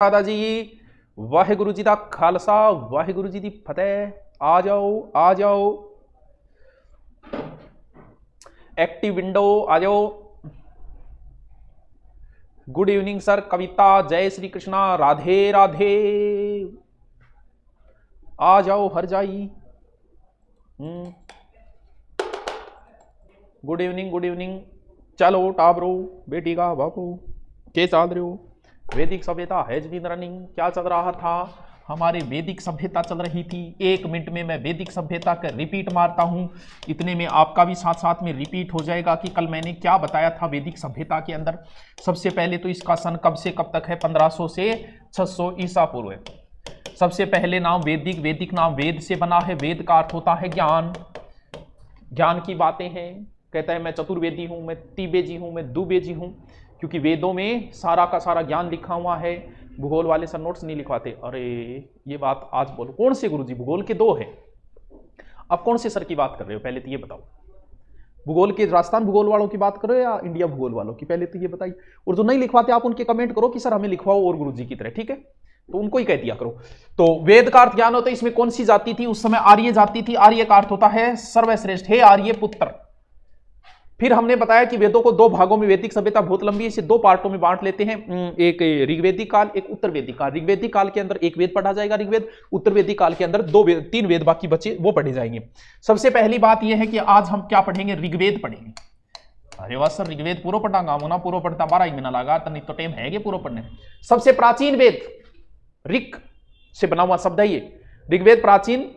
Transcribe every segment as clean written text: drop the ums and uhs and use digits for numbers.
दादाजी वाहेगुरु जी दा खालसा वाहेगुरु जी दी फतेह। आ जाओ आ जाओ, एक्टिव विंडो आ जाओ। गुड इवनिंग सर, कविता, जय श्री कृष्णा, राधे राधे। आ जाओ हर जाई। Good evening good evening. चलो टाबरो बेटी का बापू के चाल रहे हो? वैदिक सभ्यता हैज बीन रनिंग। क्या चल रहा था? हमारे वैदिक सभ्यता चल रही थी। 1 मिनट में मैं वैदिक सभ्यता का रिपीट मारता हूं, इतने में आपका भी साथ साथ में रिपीट हो जाएगा कि कल मैंने क्या बताया था वैदिक सभ्यता के अंदर। सबसे पहले तो इसका सन कब से कब तक है? 1500 से 600 ईसा पूर्व है। सबसे पहले नाम वैदिक, वैदिक नाम वेद से बना है। वेद का अर्थ होता है ज्ञान, ज्ञान की बातें हैं। कहता है मैं चतुर्वेदी हूं, मैं तिबेजी हूं, मैं दुबेजी हूं, क्योंकि वेदों में सारा का सारा ज्ञान लिखा हुआ है। भूगोल वाले सर नोट्स नहीं लिखवाते। अरे ये बात आज बोलो, कौन से गुरुजी? भूगोल के 2 है। अब कौन से सर की बात कर रहे हो? पहले तो ये बताओ, भूगोल के राजस्थान भूगोल वालों की बात करो या इंडिया भूगोल वालों की? पहले तो ये बताइए। और जो नहीं लिखवाते आप उनके कमेंट करो कि सर हमें लिखवाओ और गुरुजी की तरह, ठीक है? तो उनको ही कह दिया करो। तो वेद का अर्थ ज्ञान होता है। इसमें कौन सी जाति थी उस समय? आर्य जाति थी। आर्य का अर्थ होता है सर्वश्रेष्ठ, हे आर्य पुत्र। फिर हमने बताया कि वेदों को 2 भागों में, वैदिक सभ्यता बहुत लंबी है, इसे 2 पार्टों में बांट लेते हैं। एक ऋग्वेदिक काल, एक उत्तर वैदिक काल। ऋग्वेदिक काल के अंदर 1 वेद पढ़ा जाएगा ऋग्वेद। उत्तर वैदिक काल के अंदर 3 वेद बाकी बचे वो पढ़े जाएंगे। सबसे पहली बात यह है कि आज हम क्या पढ़ेंगे? ऋग्वेद पढ़ेंगे। अरे वाह सर, ऋग्वेद पूरा पढ़ांगा मुना, पूरा पढ़ता 12 महीना लगा तो नहीं तो टाइम है पूरा पढ़ने। सबसे प्राचीन वेद ऋक से बना हुआ शब्द है ये ऋग्वेद। प्राचीन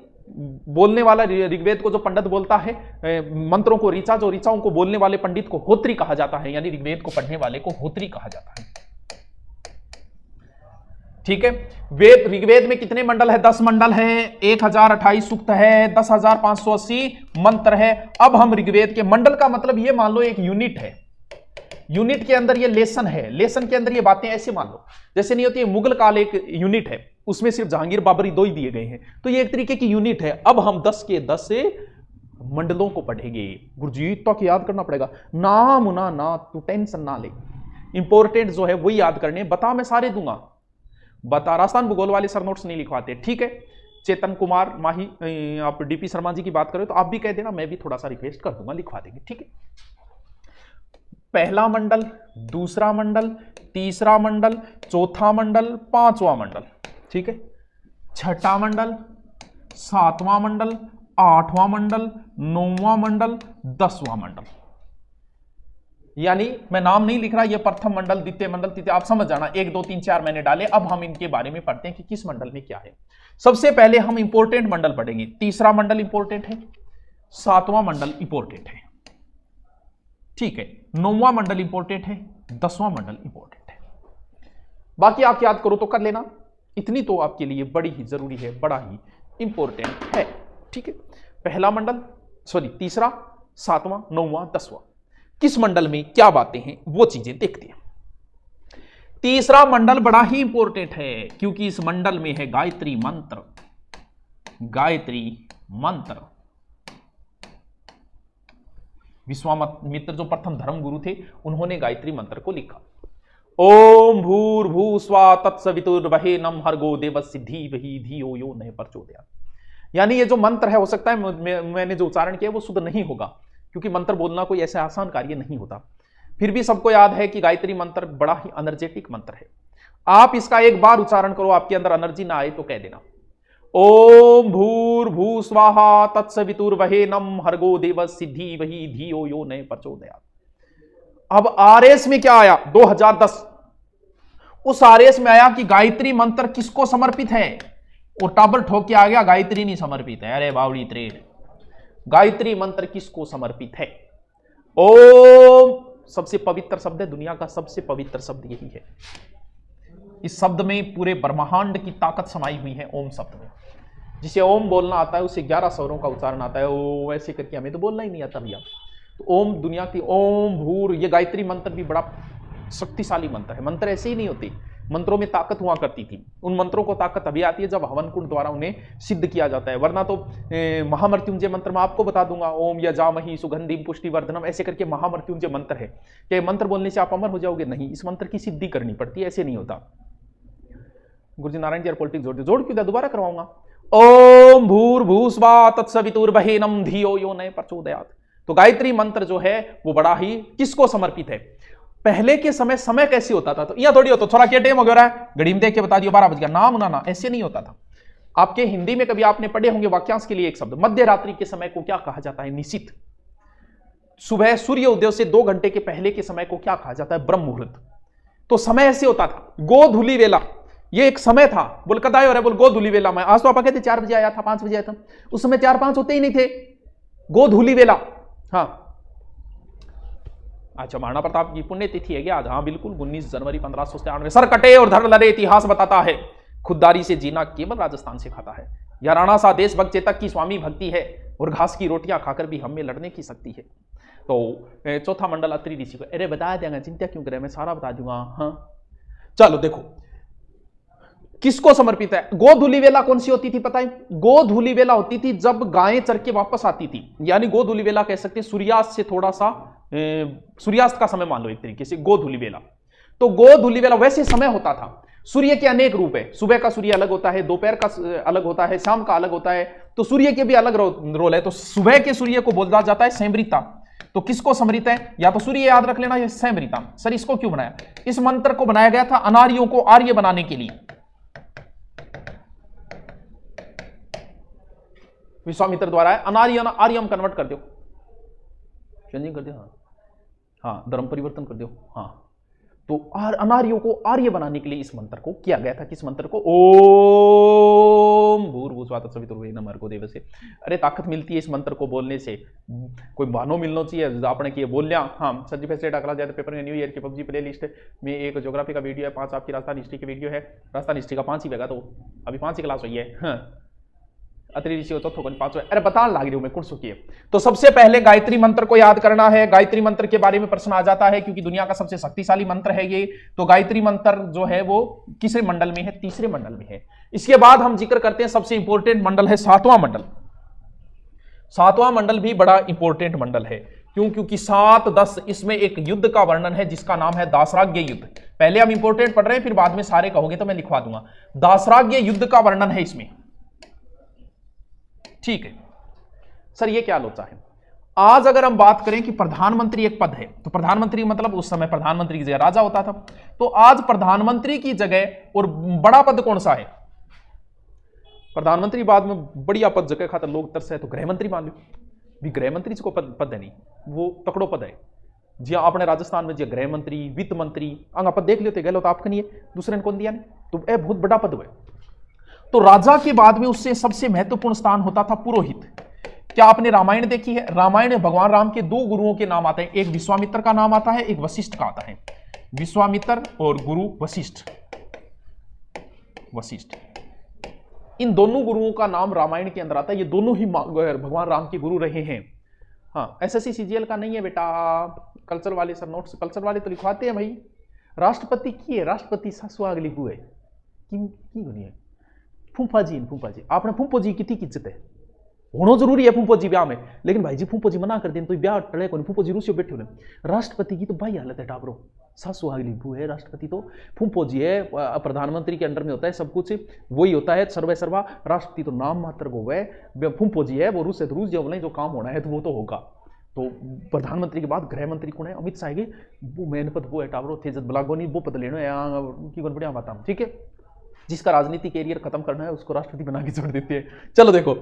बोलने वाला ऋग्वेद को जो पंडित बोलता है, मंत्रों को ऋचा, जो ऋचाओं को बोलने वाले पंडित को होत्री कहा जाता है, यानी ऋग्वेद को पढ़ने वाले को होत्री कहा जाता है, ठीक है? वेद ऋग्वेद में कितने मंडल है? 10 मंडल है, 1028 सूक्त है, 10,580 मंत्र है। अब हम ऋग्वेद के मंडल का मतलब ये मान लो एक यूनिट है, यूनिट के अंदर ये लेसन है, लेसन के अंदर ये बातें ऐसे मान लो जैसे नहीं होती। मुगल काल एक यूनिट है, उसमें सिर्फ जहांगीर बाबरी 2 ही दिए गए हैं, तो ये एक तरीके की यूनिट है। अब हम 10 के 10 से मंडलों को पढ़ेंगे। गुरुजी तो याद करना पड़ेगा ना मुना, ना तू टेंशन ना ले, इंपॉर्टेंट जो है वही याद करने। बता मैं सारे दूंगा, बता। राजस्थान भूगोल वाले सर नोट्स नहीं लिखवाते, ठीक है? चेतन कुमार माही, आप डीपी शर्मा जी की बात करें तो आप भी कह देना, मैं भी थोड़ा सा रिक्वेस्ट कर दूंगा, लिखवा देंगे, ठीक है? पहला मंडल, दूसरा मंडल, तीसरा मंडल, चौथा मंडल, 5वां मंडल, ठीक है? छठा मंडल, 7वां मंडल, 8वां मंडल, 9वां मंडल, 10वां मंडल। यानी मैं नाम नहीं लिख रहा, ये प्रथम मंडल, द्वितीय मंडल, तृतीय, आप समझ जाना। 1 2 3 4 मैंने डाले। अब हम इनके बारे में पढ़ते हैं कि किस मंडल में क्या है। सबसे पहले हम इंपोर्टेंट मंडल पढ़ेंगे। तीसरा मंडल इंपोर्टेंट है, 7वां मंडल इंपोर्टेंट है, ठीक है? 9वां मंडल इंपोर्टेंट है, 10वां मंडल इंपोर्टेंट है। बाकी आप याद करो तो कर लेना, इतनी तो आपके लिए बड़ी ही जरूरी है, बड़ा ही इंपोर्टेंट है, ठीक है? पहला मंडल, सॉरी तीसरा, 7वां, 9वां, 10वां, किस मंडल में क्या बातें हैं वो चीजें देखते हैं। तीसरा मंडल बड़ा ही इंपोर्टेंट है क्योंकि इस मंडल में है गायत्री मंत्र। गायत्री मंत्र, विश्वामित्र जो प्रथम धर्म गुरु थे, उन्होंने गायत्री मंत्र को लिखा। ओम भूर्भुवः स्वः तत्सवितुर्वरेण्यं भर्गो देवस्य धीमहि धियो यो न प्रचोदयात्। यानी ये जो मंत्र है, हो सकता है मैंने जो उच्चारण किया वो शुद्ध नहीं होगा, क्योंकि मंत्र बोलना कोई ऐसा आसान कार्य नहीं होता। फिर भी सबको याद है कि गायत्री मंत्र बड़ा ही एनर्जेटिक मंत्र है। आप इसका एक बार उच्चारण करो, आपके अंदर एनर्जी ना आए तो कह देना ओम भूर्भुवः स्वः तत्सवितुर्वरेण्यं भर्गो देवस्य धीमहि धियो यो न प्रचोदयात्। अब आरएस में क्या आया? 2010 उस आरएस में आया कि गायत्री मंत्र किसको समर्पित है, और टाबर ठोक के आ गया गायत्री नहीं समर्पित है। अरे बावड़ी त्रेड, गायत्री मंत्र किसको समर्पित है? ओम सबसे पवित्र शब्द है, दुनिया का सबसे पवित्र शब्द यही है। इस शब्द में पूरे ब्रह्मांड की ताकत समाई हुई है ओम शब्द में। जिसे ओम बोलना आता है उसे 11 स्वरों का उच्चारण आता है। ओ ऐसे करके हमें तो बोलना ही नहीं आता भैया। तो ओम दुनिया की ओम भूर, ये गायत्री मंत्र भी बड़ा शक्तिशाली मंत्र है। मंत्र ऐसे ही नहीं होते, मंत्रों में ताकत हुआ करती थी। उन मंत्रों को ताकत अभी आती है जब हवन कुंड द्वारा उन्हें सिद्ध किया जाता है, वरना तो महामृत्युंजय मंत्र में आपको बता दूंगा, ओम यजामहि सुगंधिम पुष्टिवर्धनम, ऐसे करके महामृत्युंजय मंत्र है। क्या मंत्र बोलने से आप अमर हो जाओगे? नहीं, इस मंत्र की सिद्धि करनी पड़ती है, ऐसे नहीं होता। गुरुजी नारायण जी यार पॉलिटिक्स जोड़ दे, जोड़ क्यों दे, दोबारा करवाऊंगा। ओम भूर्भुवस्सुवः तत्सवितुर्वरेण्यं धियो यो न प्रचोदयात्। तो गायत्री मंत्र जो है वो बड़ा ही किसको समर्पित है? पहले के समय कैसे होता था? तो यहां थोड़ी होता थोड़ा क्या टाइम हो गया है, घड़ी में देख के बता दियो 12 बज गया, नाम ना ऐसे नहीं होता था। आपके हिंदी में कभी आपने पढ़े होंगे वाक्यांश के लिए एक शब्द, मध्य रात्रि के समय को क्या कहा जाता है? निशित। सुबह सूर्य उदय से 2 घंटे के पहले के समय को क्या कहा जाता है? ब्रह्म मुहूर्त। तो समय ऐसे होता था। गोधूली वेला ये एक समय था। बोल कद आए हो रहे, बोल गोधूली वेला में। आज तो आप कहते 4 बजे आया था, 5 बजे आया था, उस समय 4-5 होते ही नहीं थे। गोधूली वेला। हाँ अच्छा, महाराणा प्रताप की पुण्यतिथि है क्या आज? हाँ बिल्कुल, 19 जनवरी 1593। सर कटे और धड़ लड़े इतिहास बताता है, खुददारी से जीना केवल राजस्थान सिखाता है। यह राणा सा देशभक्त चेतक की स्वामी भक्ति है, और घास की रोटियां खाकर भी हम में लड़ने की शक्ति है। तो चौथा मंडल अत्रि ऋषि को, अरे बता देंगे, चिंता क्यों करे, मैं सारा बता दूंगा। हाँ चलो देखो किसको समर्पित है। गोधूली वेला कौन सी होती थी पता है? गोधूली वेला होती थी जब गायें चर के वापस आती थी, यानी गोधूली वेला कह सकते हैं सूर्यास्त से थोड़ा सा, सूर्यास्त का समय मान लो एक तरीके से गोधूली वेला। तो गोधूली वेला वैसे समय होता था। सूर्य के अनेक रूप है, सुबह का सूर्य अलग होता है, दोपहर का अलग होता है, शाम का अलग होता है, तो सूर्य के भी अलग रोल है। तो सुबह के सूर्य को बोला जाता है सैमृता। तो किसको समृत है? या तो सूर्य याद रख लेना, या सैमृता। सर इसको क्यों बनाया? इस मंत्र को बनाया गया था अनार्यों को आर्य बनाने के लिए। विश्वामित्र द्वारा है, अनार्य आर्यम कन्वर्ट कर दो, चेंजिंग कर दो, हाँ धर्म परिवर्तन कर दो। हाँ तो अनार्यों को आर्य बनाने के लिए इस मंत्र को किया गया था। किस मंत्र को? ओम भूर्भुवस्सुवः तत्सवितुर्वरेण्यं भर्गो देवस्य। अरे ताकत मिलती है इस मंत्र को बोलने से, कोई बहानो मिलना चाहिए आपने किए बोल लिया। हाँ सर्टिफिकेट अगला जाए पेपर में न्यू ईयर की पबजी प्ले लिस्ट में एक ज्योग्राफी का वीडियो है, 5 आपकी राजस्थान हिस्ट्री की वीडियो है, राजस्थान हिस्ट्री का 5 ही होगा, तो अभी 5 ही क्लास हुई है। हाँ अत्रि ऋषि तो 5 अरे बता लाग रही हूं मैं कुछ सुखिए। तो सबसे पहले गायत्री मंत्र को याद करना है। गायत्री मंत्र के बारे में प्रश्न आ जाता है क्योंकि दुनिया का सबसे शक्तिशाली मंत्र है ये। तो गायत्री मंत्र जो है वो किसरे मंडल में है? तीसरे मंडल में है। इसके बाद हम जिक्र करते हैं सबसे इंपॉर्टेंट मंडल है 7वां मंडल। 7वां मंडल भी बड़ा इंपॉर्टेंट मंडल है। क्यों? क्योंकि 7-10 इसमें एक युद्ध का वर्णन है जिसका नाम है दासराग्य युद्ध। पहले हम इंपॉर्टेंट पढ़ रहे हैं, फिर बाद में सारे कहोगे तो मैं लिखवा दूंगा। दासराग्य युद्ध का वर्णन है इसमें, ठीक है। सर ये क्या लोचा है? आज अगर हम बात करें कि प्रधानमंत्री एक पद है, तो प्रधानमंत्री मतलब उस समय प्रधानमंत्री की जगह राजा होता था। तो आज प्रधानमंत्री की जगह और बड़ा पद कौन सा है? प्रधानमंत्री बाद में बढ़िया पद जगह खातर लोग तरस है तो गृह मंत्री मान लो। भी गृह मंत्री को पद है नहीं, वो तकड़ो पद है। जी आपने राजस्थान में जी गृह मंत्री, वित्त मंत्री अंगा पद देख लेते गए तो आपका नहीं है, दूसरे ने कौन दिया नहीं, तो यह बहुत बड़ा पद है। तो राजा के बाद में उससे सबसे महत्वपूर्ण स्थान होता था पुरोहित। क्या आपने रामायण देखी है? रामायण में भगवान राम के 2 गुरुओं के नाम आते हैं, एक विश्वामित्र का नाम आता है, एक वशिष्ठ का आता है। विश्वामित्र और गुरु वशिष्ठ। इन दोनों गुरुओं का नाम रामायण के अंदर आता है। ये दोनों ही भगवान राम के गुरु रहे हैं। हाँ एसएससी सीजीएल का नहीं है बेटा, कल्चर वाले सर नोट्स, कल्चर वाले तो लिखवाते हैं भाई। राष्ट्रपति की है, राष्ट्रपति सासू अगली बू है की बनी है फूफा जी आपने फूफो जी की इज्जत है, होना जरूरी है फूफो जी ब्याह में, लेकिन भाई जी फूफो जी मना कर दें तो ब्याह टले को फूफो जी रूसी बैठे हो। राष्ट्रपति की तो भाई हालत है टाबरो, सासू आगली बू है, राष्ट्रपति तो फूफो जी है, प्रधानमंत्री के अंडर में होता है सब कुछ, वही होता है सर्वे सर्वा। राष्ट्रपति तो नाम मात्र को है, फूफो जी है वो रूस है तो रूस जो बोले जो काम होना है तो वो तो होगा। तो प्रधानमंत्री के बाद गृह मंत्री कौन है? अमित शाह के, वो मेन पद वो है टाबरो थे जब बलागोनी वो पद लेना की बढ़िया बात, ठीक है। जिसका राजनीतिक कैरियर खत्म करना है उसको राष्ट्रपति बना के छोड़ देते हैं। चलो देखो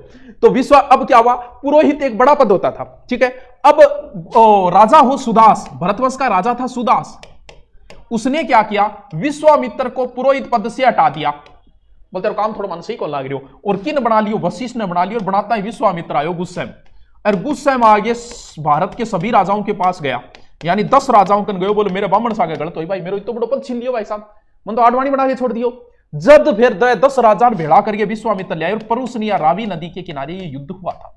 तो विश्व अब क्या हुआ? पुरोहित एक बड़ा पद होता था, ठीक है। अब राजा हो सुदास, भरतवंश का राजा था सुदास, उसने क्या किया? विश्वामित्र को पुरोहित पद से हटा दिया। बोलते हो काम थोड़ा मन से ही कौन लाग रही हो, और किन बना लियो? वशिष्ठ ने बना लियो, और बनाता है विश्वामित्र आयो गुस्सैम। और गुस्सैम आगे भारत के सभी राजाओं के पास गया, यानी 10 राजाओं कन गयो, बोले मेरे ब्राह्मण सागे गलत हो भाई, मेरे तो बड़ो पद छीन लियो भाई साहब, मन तो आडवाणी बना के छोड़ दियो। जब फिर 10 राजा भेड़ा करके विश्वामित्र ले आए, और परुसनिया रावी नदी के किनारे ये युद्ध हुआ था।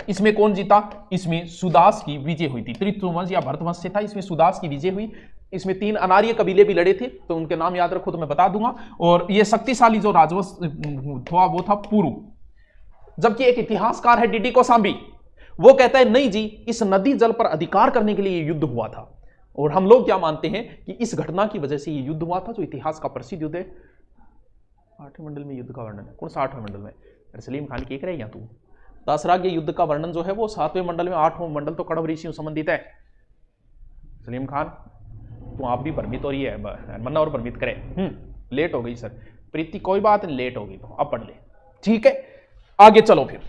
इसमें कौन जीता? इसमें सुदास की विजय हुई थी। त्रितुवंश या भरतवंश से था, इसमें सुदास की विजय हुई। इसमें 3 अनार्य कबीले भी लड़े थे, तो उनके नाम याद रखो तो मैं बता दूंगा। और ये शक्तिशाली जो राजवंश था वो था पुरु। जबकि एक इतिहासकार है डीडी कोसांबी, वो कहता है नहीं जी, इस नदी जल पर अधिकार करने के लिए युद्ध हुआ था। और हम लोग क्या मानते हैं कि इस घटना की वजह से ये युद्ध हुआ था, जो इतिहास का प्रसिद्ध युद्ध है 8वें मंडल में युद्ध का वर्णन है, कौन सा 8वें मंडल में? अरे सलीम खान की एक रह गया तू। दासराग्य युद्ध का वर्णन जो है वो 7वें मंडल में, 8वां मंडल तो कड़व ऋषि संबंधित है। सलीम खान तू आप भी भ्रमित हो रही है, मन्ना और भ्रमित करे। लेट हो गई सर प्रीति, कोई बात नहीं, लेट हो गई तो अब पढ़ ले, ठीक है। आगे चलो फिर,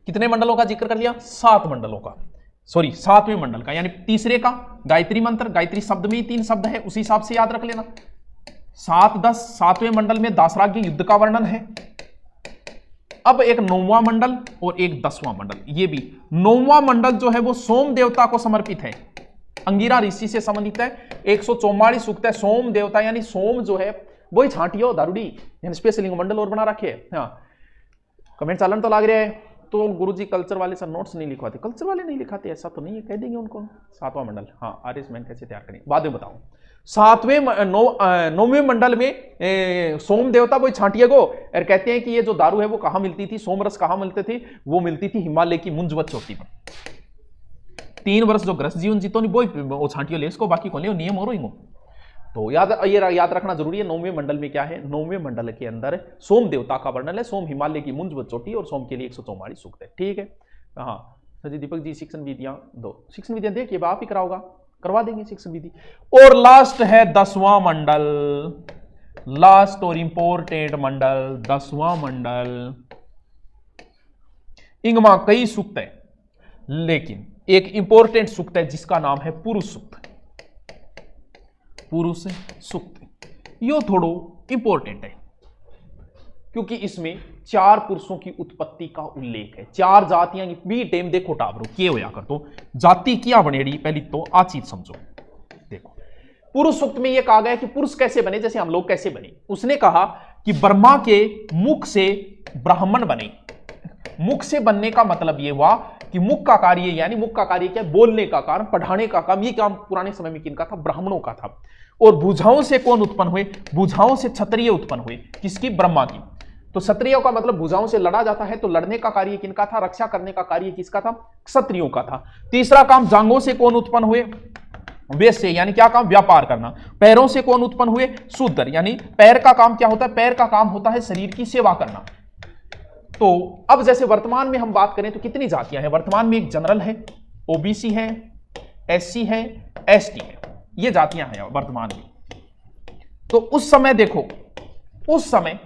कितने मंडलों का जिक्र कर लिया? 7 मंडलों का, सॉरी 7वें मंडल का, यानी तीसरे का गायत्री मंत्र। गायत्री शब्द में ही 3 शब्द है, उसी हिसाब से याद रख लेना। 7, 10, 7वें मंडल में दासराग्य युद्ध का वर्णन है। अब एक 9वां मंडल और एक 10वां मंडल, ये भी 9वां मंडल जो है वो सोम देवता को समर्पित है, अंगिरा ऋषि से संबंधित है। 144 सूक्त है। सोम देवता यानी सोम जो है वही छाटियो दारूडी, यानी स्पेशलिंग मंडल और बना रखे। हाँ, कमेंट चालन तो लग रहा है। तो गुरुजी कल्चर वाले सर नोट्स नहीं लिखवाते, कल्चर वाले नहीं लिखाते, ऐसा तो नहीं है, कह देंगे उनको। 7वां मंडल, हाँ आर्यसमैन कैसे तैयार करें बाद में बताऊं। 9वें मंडल में सोम देवता वो छांटिए गो, और कहते हैं कि ये जो दारू है वो कहां मिलती थी, सोमरस कहां मिलते थे? वो मिलती थी हिमालय की मुंजवत चोटी पर। 3 वर्ष जो ग्रस्त जीवन जीतो नहीं वो छांटियो ले इसको, बाकी को ले नियम हो रही। तो ये याद रखना जरूरी है। 9वें मंडल में क्या है? 9वें मंडल के अंदर सोम देवता का वर्णन है। सोम हिमालय की मुंज व चोटी, और सोम के लिए 144 सूक्त है, ठीक है। हाँ सर जी, दीपक जी शिक्षण विधियां दो, शिक्षण विधियां देखिए आप ही कराओगा, करवा देंगे शिक्षण विधि। और लास्ट है 10वां मंडल, लास्ट और इंपोर्टेंट मंडल 10वां मंडल। इंगमा कई सूक्त है, लेकिन एक इंपोर्टेंट सूक्त है जिसका नाम है पुरुष सूक्त। पुरुष सूक्त यो थोड़ो इंपोर्टेंट है, क्योंकि इसमें 4 पुरुषों की उत्पत्ति का उल्लेख है। 4 जातियां भी टेम देखो टाबरो के होया कर, तो जाति क्या बनेड़ी पहली तो आ चीज समझो। देखो पुरुष सूक्त में यह कहा गया कि पुरुष कैसे बने, जैसे हम लोग कैसे बने। उसने कहा कि ब्रह्मा के मुख से ब्राह्मण बने। मुख से बनने का मतलब यह हुआ कि मुख का कार्य, यानी मुख का कार्य क्या? बोलने का काम, पढ़ाने का काम। यह काम पुराने समय में किनका था? ब्राह्मणों का था। और भुजाओं से कौन उत्पन्न हुए? भुजाओं से क्षत्रिय उत्पन्न हुए। किसकी? ब्रह्मा की। तो क्षत्रियों का मतलब भुजाओं से लड़ा जाता है, तो लड़ने का कार्य किनका था? रक्षा करने का कार्य किसका था? क्षत्रियों का था। तीसरा काम, जांघों से कौन उत्पन्न हुए? वैश्य, यानी क्या काम? व्यापार करना। पैरों से कौन उत्पन्न हुए? शूद्र, यानी पैर का काम क्या होता है? पैर का काम होता है शरीर की सेवा करना। तो अब जैसे वर्तमान में हम बात करें तो कितनी जातियां हैं? वर्तमान में एक जनरल है, ओबीसी है, एससी है, एसटी है, ये जातियां हैं वर्तमान में। तो उस समय देखो, उस समय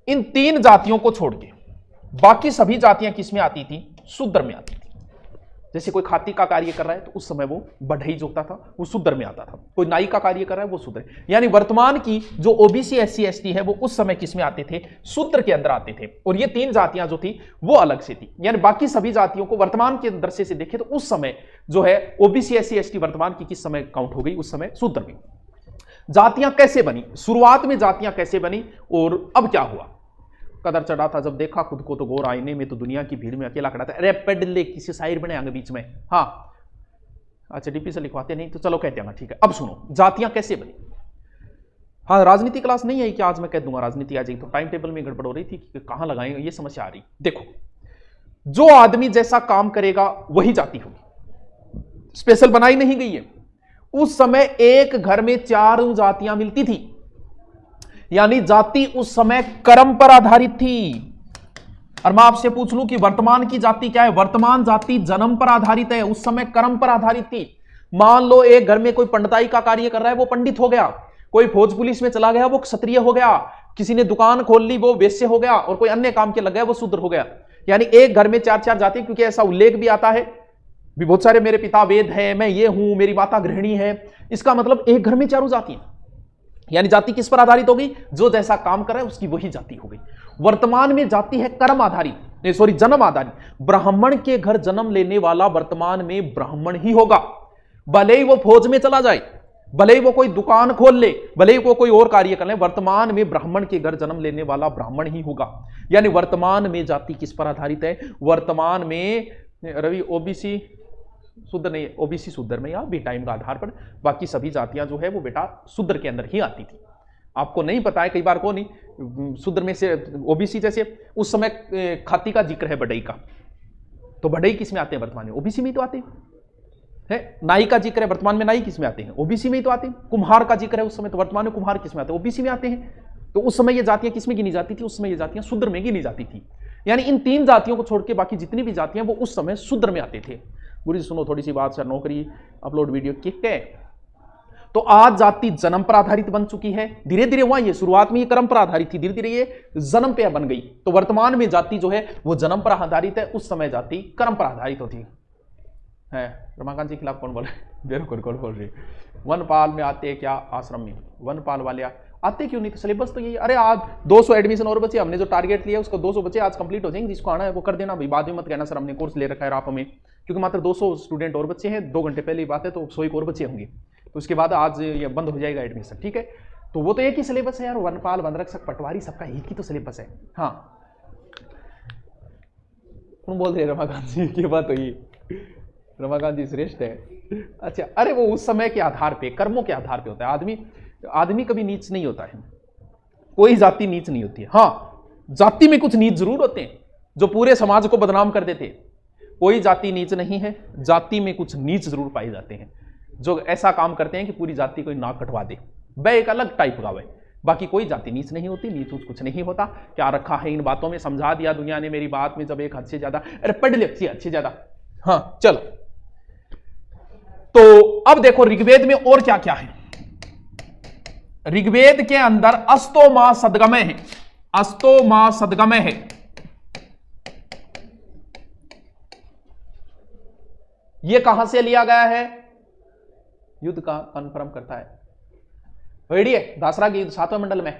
इन 3 जातियों को छोड़ के बाकी सभी जातियां किस में आती थी? शूद्र में आती थी। जैसे कोई खाती का कार्य कर रहा है तो उस समय वो बढ़ई जो होता था वो शूद्र में आता था। कोई नाई का कार्य कर रहा है वो शूद्र। यानी वर्तमान की जो ओबीसी, एससी, एसटी है वो उस समय किस में आते थे? शूद्र के अंदर आते थे। और ये 3 जातियां जो थी वो अलग से थी। यानी बाकी सभी जातियों को वर्तमान के दृष्टि से देखें तो उस समय जो है ओबीसी, एससी, एसटी वर्तमान की किस समय काउंट हो गई? उस समय शूद्र में। जातियां कैसे बनी? शुरुआत में जातियां कैसे बनी और अब क्या हुआ? कदर चढ़ा था जब देखा खुद को तो गोर आईने में, तो दुनिया की भीड़ में अकेला खड़ा था। अरे पेडले किसी शायर बने आगे बीच में। हाँ अच्छा, डीपी से लिखवाते नहीं तो चलो कहते हैं, ठीक है। अब सुनो जातियां कैसे बनी। हाँ राजनीति क्लास नहीं आई कि आज मैं कह दूंगा राजनीति आ जाएगी, तो टाइम टेबल में गड़बड़ हो रही थी कि कहां लगाएंगे, ये समस्या आ रही। देखो जो आदमी जैसा काम करेगा वही जाति होगी, स्पेशल बनाई नहीं गई है। उस समय एक घर में 4 जातियां मिलती थी, यानी जाति उस समय कर्म पर आधारित थी। और मैं आपसे पूछ लूं कि वर्तमान की जाति क्या है? वर्तमान जाति जन्म पर आधारित है, उस समय कर्म पर आधारित थी। मान लो एक घर में कोई पंडिताई का कार्य कर रहा है वो पंडित हो गया, कोई फौज पुलिस में चला गया वो क्षत्रिय हो गया, किसी ने दुकान खोल ली वो वैश्य हो गया, और कोई अन्य काम के लग गया वो शूद्र हो गया। यानी एक घर में 4 जाति, क्योंकि ऐसा उल्लेख भी आता है भी बहुत सारे, मेरे पिता वेद है, मैं ये हूं, मेरी माता गृहिणी है। इसका मतलब एक घर में 4 जातियां। यानी जाति किस पर आधारित होगी? जो जैसा काम कर रहा है उसकी वही जाति हो गई। वर्तमान में जाति है कर्म आधारित, सॉरी जन्म आधारित। ब्राह्मण के घर जन्म लेने वाला वर्तमान में ब्राह्मण ही होगा, भले ही वो फौज में चला जाए, भले ही वो कोई दुकान खोल ले, भले ही वो कोई और कार्य कर ले, वर्तमान में ब्राह्मण के घर जन्म लेने वाला ब्राह्मण ही होगा। यानी वर्तमान में जाति किस पर आधारित है? वर्तमान में रवि ओबीसी शूद्र नहीं, ओबीसी शूद्र में या बी टाइम का आधार पर बाकी सभी जातियां जो है वो बेटा शूद्र के अंदर ही आती थी। आपको नहीं पता है कई बार को नहीं, शूद्र में से ओबीसी, जैसे उस समय खाती का जिक्र है बढ़ई का, तो बढ़ई किस में आते हैं? वर्तमान में ओबीसी में तो आते हैं। है। नाई का जिक्र है, वर्तमान में नाई किस में आते हैं? ओबीसी में ही तो आते हैं। कुम्हार का जिक्र है उस समय, तो वर्तमान में कुम्हार किस में आते हैं? ओबीसी में आते हैं। तो उस समय ये जातियां किस में गिनी जाती थी? उस समय ये जातियां शूद्र में गिनी जाती थी। यानी इन 3 जातियों को छोड़ के बाकी जितनी भी जातियां वो उस समय शूद्र में आते थे। गुरु जी सुनो थोड़ी सी बात सर, नौकरी अपलोड वीडियो किक है। तो आज जाति जन्म पर आधारित बन चुकी है, धीरे धीरे हुआ। ये शुरुआत में ये कर्म पर आधारित थी, धीरे धीरे ये जन्म पे बन गई। तो वर्तमान में जाति जो है वो जन्म पर आधारित है, उस समय जाति कर्म पर आधारित होती है। रमाकांत जी के खिलाफ कौन बोले? बिल्कुल कौन बोल रही? वनपाल में आते क्या? आश्रम में वनपाल वाले आते क्यों नहीं? तो सिलेबस तो यही। अरे आज 200 एडमिशन और बचे, हमने जो टारगेट लिया उसको 200 बचे आज कंप्लीट हो जाएंगे। जिसको आना है वो कर देना भाई, बाद में मत कहना सर हमने कोर्स ले रखा है आप हमें, क्योंकि मात्र 200 स्टूडेंट और बच्चे हैं। 2 घंटे पहले बात है, तो 100 और बच्चे होंगे। तो उसके बाद आज ये बंद हो जाएगा एडमिशन, ठीक है। तो वो तो एक ही सिलेबस है यार, वनपाल, वनरक्षक, पटवारी, सबका एक ही तो सिलेबस है। हाँ कौन बोल रहे? रमाकांत जी की बात हुई, रमाकांत जी श्रेष्ठ है। अच्छा, अरे वो उस समय के आधार पे, कर्मों के आधार पे होता है। आदमी कभी नीच नहीं होता है, कोई जाति नीच नहीं होती है। हाँ जाति में कुछ नीच जरूर होते हैं जो पूरे समाज को बदनाम कर देते। कोई जाति नीच नहीं है, जाति में कुछ नीच जरूर पाए जाते हैं जो ऐसा काम करते हैं कि पूरी जाति को नाक कटवा दे। वह एक अलग टाइप का वह, बाकी कोई जाति नीच नहीं होती। नीच कुछ नहीं होता। क्या रखा है इन बातों में? समझा दिया दुनिया ने मेरी बात में, जब एक हद से ज्यादा। अरे पढ़ ले हद से ज्यादा। हाँ चलो, तो अब देखो ऋग्वेद में और क्या क्या है। ऋग्वेद के अंदर अस्तो मां सदगमय है, अस्तो मां सदगमय है। यह कहां से लिया गया है? युद्ध का कन्फर्म करता है। रेडी है? दासरा के युद्ध 7वें मंडल में।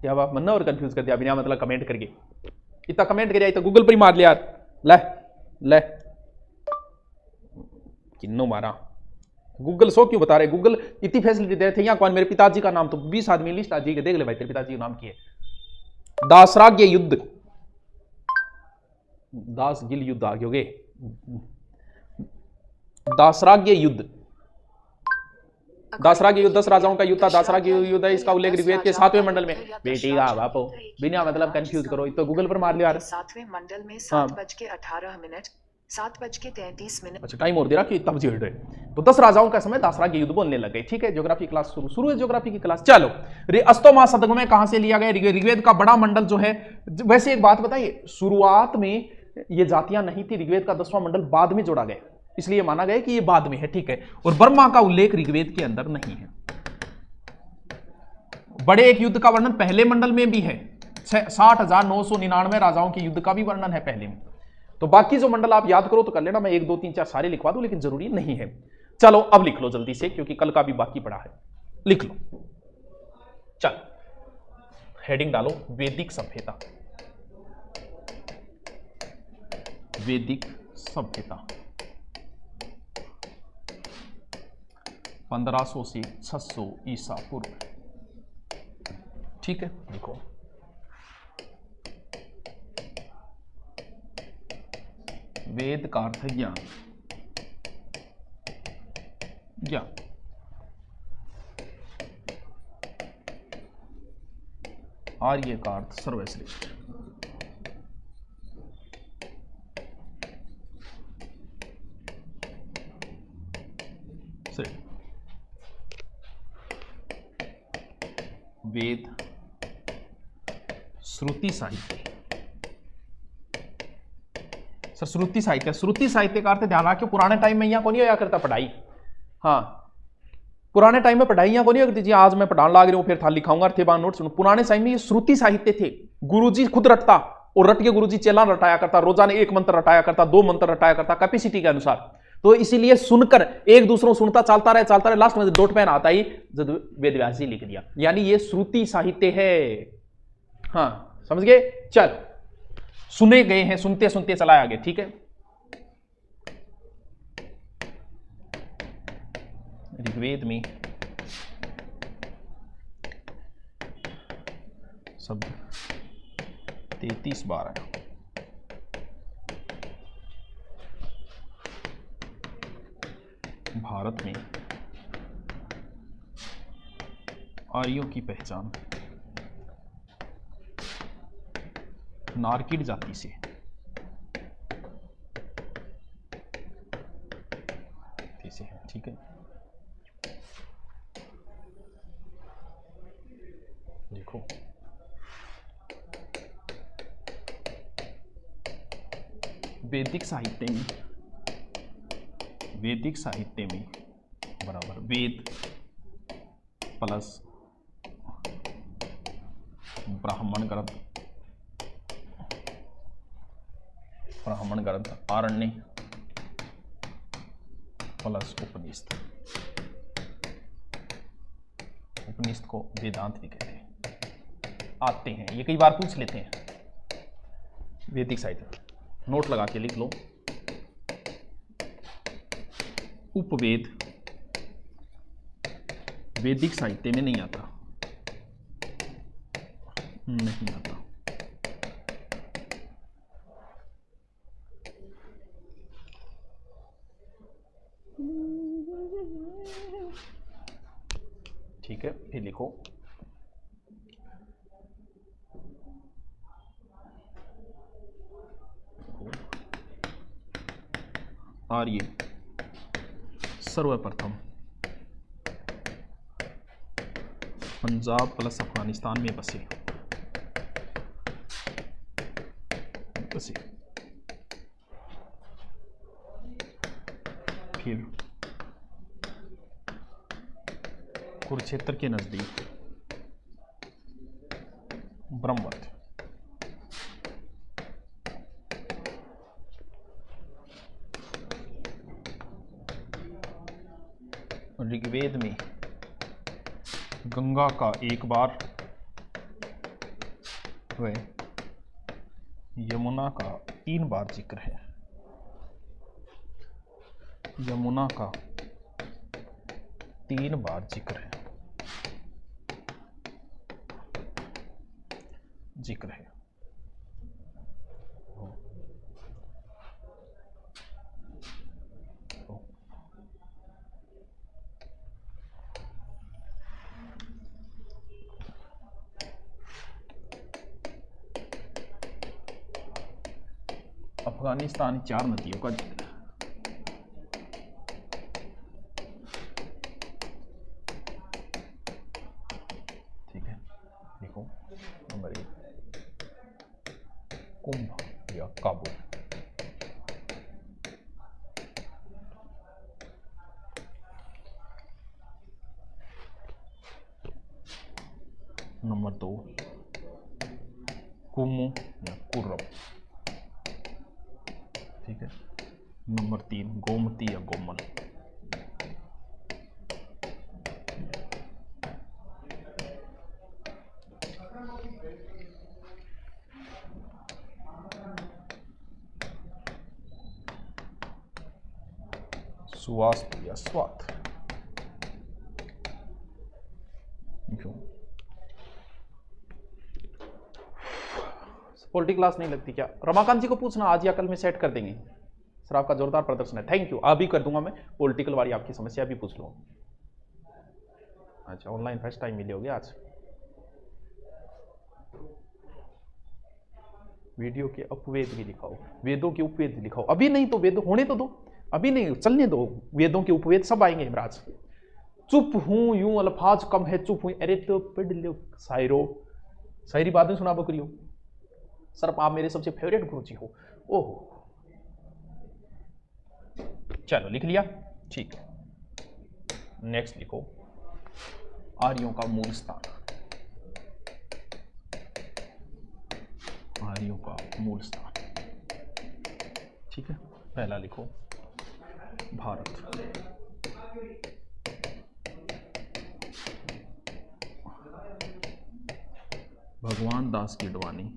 क्या बात, मन्ना और कंफ्यूज कर दिया बिना मतलब कमेंट करके। इतना कमेंट कर दिया, गूगल पर ही मार लिया। ले ले किन्नो मारा। गूगल 100 क्यों बता रहे? गूगल इतनी फैसिलिटी दे थे। यहाँ कौन? मेरे पिताजी का नाम तो 20 आदमी लिस्ट आ जाएगी, देख ले भाई तेरे पिताजी का नाम की है। दासराग्य युद्ध, दासगिल युद्ध आगे हो गए। दासराग्य युद्ध, दासराग्य युद्ध 10 राजाओं का युद्ध था। दासराग्य युद्ध है, इसका उल्लेख ऋग्वेद के 7वें मंडल में। बेटी का बापो बिना मतलब कंफ्यूज करो, तो गूगल पर मार लिया। 7वें मंडल में 7:18, 7:33। अच्छा टाइम और दे रहा कि तब जी हट रहे। तो 10 राजाओं का समय दासराग्य युद्ध बोलने लगे, ठीक है। ज्योग्राफी क्लास शुरू है, ज्योग्राफी की क्लास। चलो, अस्तोमा सदगमय कहां से लिया गया? ऋग्वेद का बड़ा मंडल जो है। वैसे एक बात बताइए, शुरुआत में ये जातियां नहीं थी, ऋग्वेद का 10वां मंडल बाद में जोड़ा गया, इसलिए माना गया कि ये बाद में है, ठीक है। और ब्रह्मा का उल्लेख ऋग्वेद के अंदर नहीं है। बड़े एक युद्ध का वर्णन पहले मंडल में भी है, 60,999 राजाओं के युद्ध का भी वर्णन है पहले में। तो बाकी जो मंडल आप याद करो तो कर लेना, मैं 1 2 3 4 सारे लिखवा दूं, लेकिन जरूरी नहीं है। चलो अब लिख लो जल्दी से, क्योंकि कल का भी बाकी पड़ा है। लिख लो, चल हेडिंग डालो, वैदिक सभ्यता। वैदिक सभ्यता 1500 से 600 ईसा पूर्व, ठीक है। देखो वेद का अर्थ है ज्ञान, ज्ञान। आर्य का अर्थ सर्वश्रेष्ठ। वेद, श्रुति साहित्य। सर श्रुति साहित्य, श्रुति साहित्य का अर्थ ध्यान रखियो, पुराने टाइम में यहाँ को नहीं होया करता पढ़ाई। हाँ पुराने टाइम में पढ़ाई यहाँ को नहीं होती जी, आज मैं पढ़ाने लग रही हूँ फिर था लिखाऊंगा थे बार नोट्स। पुराने टाइम में ये श्रुति साहित्य थे, गुरुजी खुद रटता और रट के गुरुजी चेला रटाया करता, रोजाना 1 मंत्र रटाया करता, 2 मंत्र रटाया करता, कैपेसिटी के अनुसार। तो इसीलिए सुनकर एक दूसरों सुनता चलता रहे, लास्ट में डोट पेन आता ही जब वेद व्यास जी लिख दिया, यानी ये श्रुति साहित्य है। हाँ समझ गए? चल सुने गए हैं, सुनते सुनते चलाया आगे, ठीक है। ऋग्वेद में सब 33 बार है। भारत में आर्यों की पहचान नारकीड जाति से, से है। ठीक है, देखो वैदिक साहित्य में बराबर वेद प्लस ब्राह्मण ग्रंथ आरण्य प्लस उपनिषद को वेदांत भी कहते हैं। आते हैं, ये कई बार पूछ लेते हैं। वैदिक साहित्य नोट लगा के लिख लो। उपवेद वैदिक साहित्य में नहीं आता, नहीं आता। ठीक है, फिर लिखो आर्य सर्वप्रथम पंजाब प्लस अफगानिस्तान में बसे। फिर कुरुक्षेत्र के नजदीक ब्रह्मवत ऋग्वेद में गंगा का एक बार व यमुना का 3 बार जिक्र है। यमुना का 3 बार जिक्र है। अफगानिस्तान 4 नदियों का जिक्र है। ठीक है, देखो नंबर 1 कुंभ या काबुल। नंबर 2 कुमु या कुर्रम। ठीक है, नंबर 3 गोमती या गोमन। सुवास्त या स्वात। पॉलिटिकल क्लास नहीं लगती क्या? रमाकांत जी को पूछना, आज या कल में सेट कर देंगे। सर आपका जोरदार प्रदर्शन है, थैंक यू। अभी कर दूंगा मैं, पॉलिटिकल वाली आपकी समस्या भी पूछ लो। अच्छा, ऑनलाइन फर्स्ट टाइम मिले होगे आज। वीडियो के उपवेद भी दिखाओ, वेदों के उपवेद भी दिखाओ। अभी नहीं तो वेद होने तो दो, अभी नहीं, चलने दो। वेदों के उपवेद सब आएंगे हिमराज। चुप हूं यूं अल्फाज कम है, चुप हूं अरे तो पढ़ लो शायरो। शायरी बातें सुना बकरियो। सर आप मेरे सबसे फेवरेट गुरुजी हो। ओहो, चलो लिख लिया, ठीक है। नेक्स्ट लिखो आर्यों का मूल स्थान। आर्यों का मूल स्थान, ठीक है। पहला लिखो भारत। भगवान दास की अडवाणी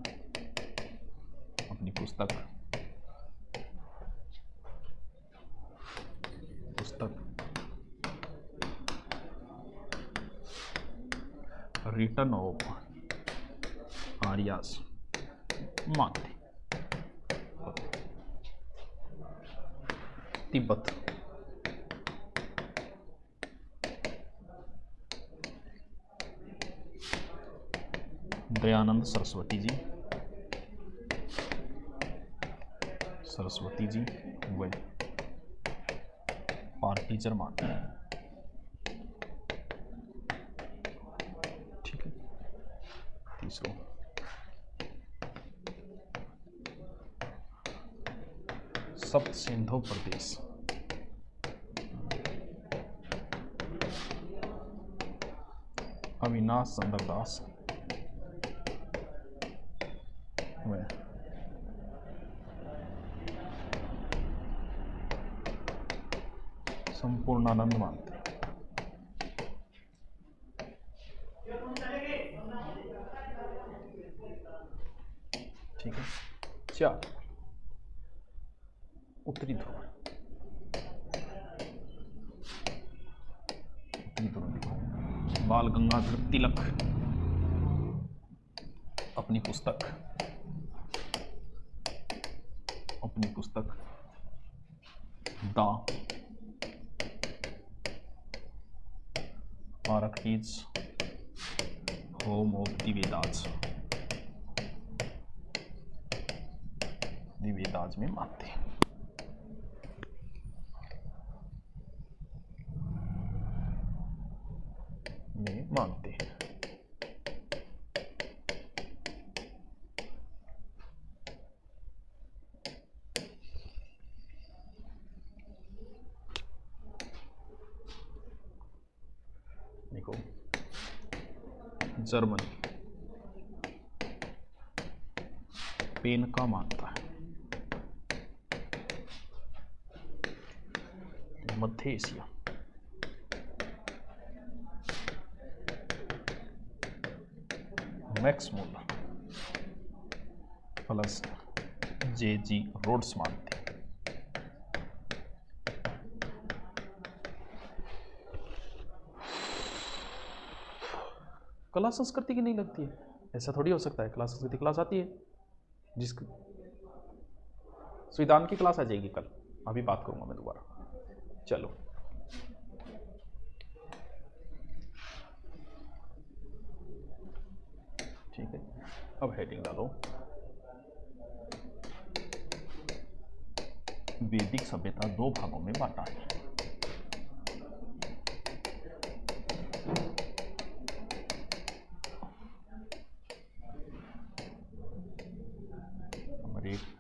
अपनी पुस्तक रिटर्न ऑफ आर्यास मानते तिब्बत। दयानंद सरस्वती जी व फारसी जर्मन, ठीक है। तीसरा सप्त सिंधु प्रदेश, अविनाश चंद्र दास, संपूर्णानंद मानते, ठीक है। 4 उत्तरी ध्रुव, बाल गंगाधर तिलक अपनी पुस्तक the orchids home of the Vedas में मानते हैं। देखो, जर्मनी पेन का मानता है। मध्य एशिया मैक्स मुller प्लस जे.जी. रोड्स मानते हैं। कला संस्कृति की नहीं लगती है, ऐसा थोड़ी हो सकता है। कला संस्कृति क्लास आती है, जिसकी संविधान की क्लास आ जाएगी कल, अभी बात करूंगा मैं दोबारा। चलो, ठीक है। अब हेडिंग डालो, वैदिक सभ्यता 2 भागों में बांटा है।